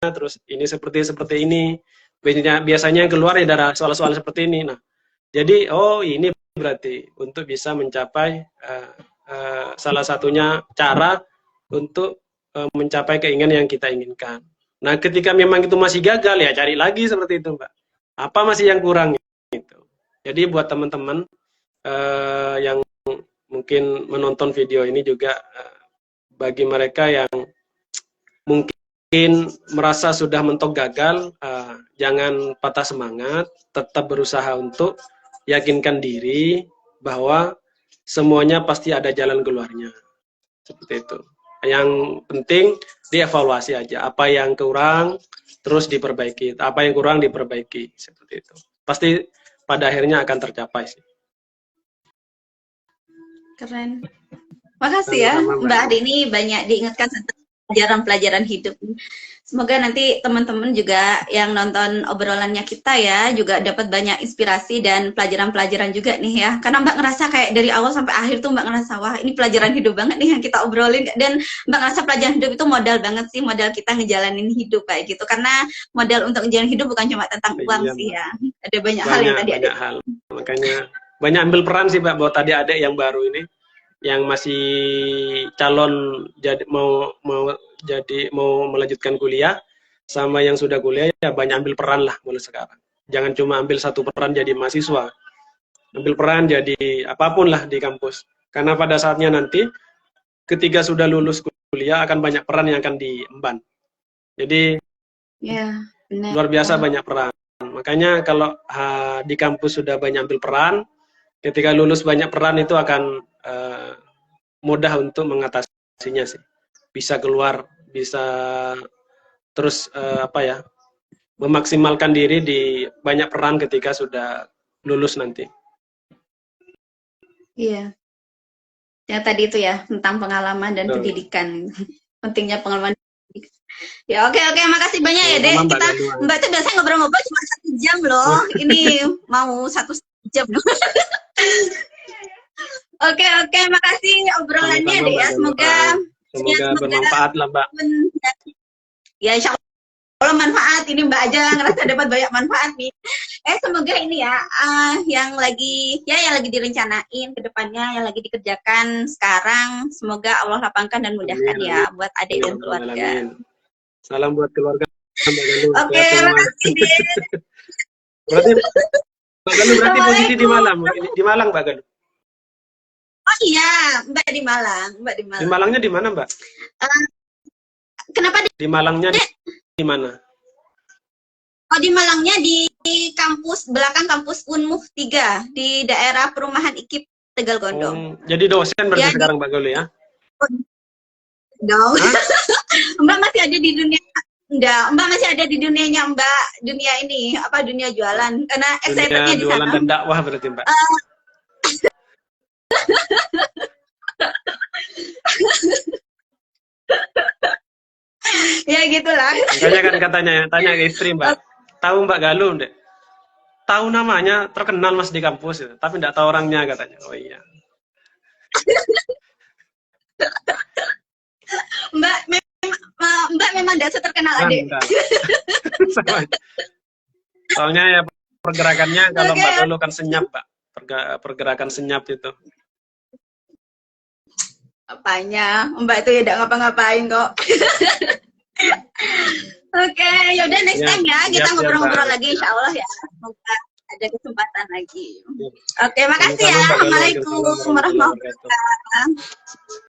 S1: terus ini seperti ini, biasanya yang keluar ya dari soal-soal seperti ini. Nah, jadi oh ini berarti untuk bisa mencapai salah satunya cara untuk mencapai keinginan yang kita inginkan. Nah, ketika memang itu masih gagal ya cari lagi seperti itu Mbak. Apa masih yang kurang gitu. Jadi buat teman-teman yang mungkin menonton video ini juga bagi mereka yang mungkin merasa sudah mentok gagal, jangan patah semangat, tetap berusaha untuk yakinkan diri bahwa semuanya pasti ada jalan keluarnya. Seperti itu. Yang penting dievaluasi aja. Apa yang kurang terus diperbaiki. Apa yang kurang diperbaiki. Seperti itu. Pasti pada akhirnya akan tercapai sih.
S2: Keren. Makasih ya, Mbak Adi, ini banyak diingatkan tentang pelajaran-pelajaran hidup. Semoga nanti teman-teman juga yang nonton obrolannya kita ya, juga dapat banyak inspirasi dan pelajaran-pelajaran juga nih ya. Karena Mbak ngerasa kayak dari awal sampai akhir tuh Mbak ngerasa, wah ini pelajaran hidup banget nih yang kita obrolin. Dan Mbak ngerasa pelajaran hidup itu modal banget sih, modal kita ngejalanin hidup kayak gitu. Karena modal untuk ngejalanin hidup bukan cuma tentang uang sih ya. Ada banyak hal yang tadi ada.
S1: Banyak hal. Makanya banyak ambil peran sih Mbak, buat tadi adik yang baru ini, yang masih calon jadi mau melanjutkan kuliah, sama yang sudah kuliah ya banyak ambil peran lah mulai sekarang. Jangan cuma ambil satu peran jadi mahasiswa, ambil peran jadi apapun lah di kampus. Karena pada saatnya nanti ketika sudah lulus kuliah akan banyak peran yang akan diemban. Jadi
S2: ya, benar.
S1: Luar biasa banyak peran. Makanya kalau di kampus sudah banyak ambil peran, ketika lulus banyak peran itu akan mudah untuk mengatasinya sih. Bisa keluar, bisa terus memaksimalkan diri di banyak peran ketika sudah lulus nanti.
S2: Iya. Yang tadi itu ya, tentang pengalaman dan pendidikan. Pentingnya pengalaman. Ya oke, makasih banyak ya Dek. Mbak tuh biasanya ngobrol-ngobrol cuma 1 jam loh. Ini mau 1 jam loh. Oke, makasih obrolannya Dek ya. Semoga
S1: bermanfaat lah Mbak.
S2: Ya insya Allah manfaat. Ini Mbak aja ngerasa dapat banyak manfaat nih. Semoga ini ya yang lagi direncanain ke depannya, yang lagi dikerjakan sekarang, semoga Allah lapangkan dan mudahkan ya buat adik dan keluarga.
S1: Salam buat keluarga Mbak Galuh.
S2: Oke, makasih Dek.
S1: Berarti Mbak Galuh posisi di Malang, Mbak Galuh.
S2: Oh iya, Mbak di Malang.
S1: Di Malangnya di mana, Mbak?
S2: Kenapa
S1: di Malangnya di mana?
S2: Oh, di Malangnya di kampus belakang kampus Unmuh 3 di daerah Perumahan IKIP Tegal Gondong.
S1: Jadi dosen berarti sekarang Mbak Galuh ya?
S2: Dong. Mbak masih ada di dunia. Enggak, Mbak masih ada di dunianya Mbak, dunia ini dunia jualan. Karena excitednya di sana.
S1: Jualan dan dakwah berarti Mbak.
S2: Ya gitulah.
S1: Makanya kan tanya ke istri Mbak, tahu Mbak Galuh Dek? Tahu namanya, terkenal Mas di kampus, tapi enggak tahu orangnya katanya. Oh iya.
S2: Mbak memang tidak terkenal adik.
S1: Soalnya ya pergerakannya kalau Mbak Galuh kan senyap Pak, pergerakan senyap itu.
S2: Apanya? Mbak itu ya tidak ngapa-ngapain kok. Oke, yaudah next time ya kita ngobrol-ngobrol lagi insya Allah ya. Semoga ada kesempatan lagi. Oke, makasih ya. Assalamualaikum warahmatullahi wabarakatuh.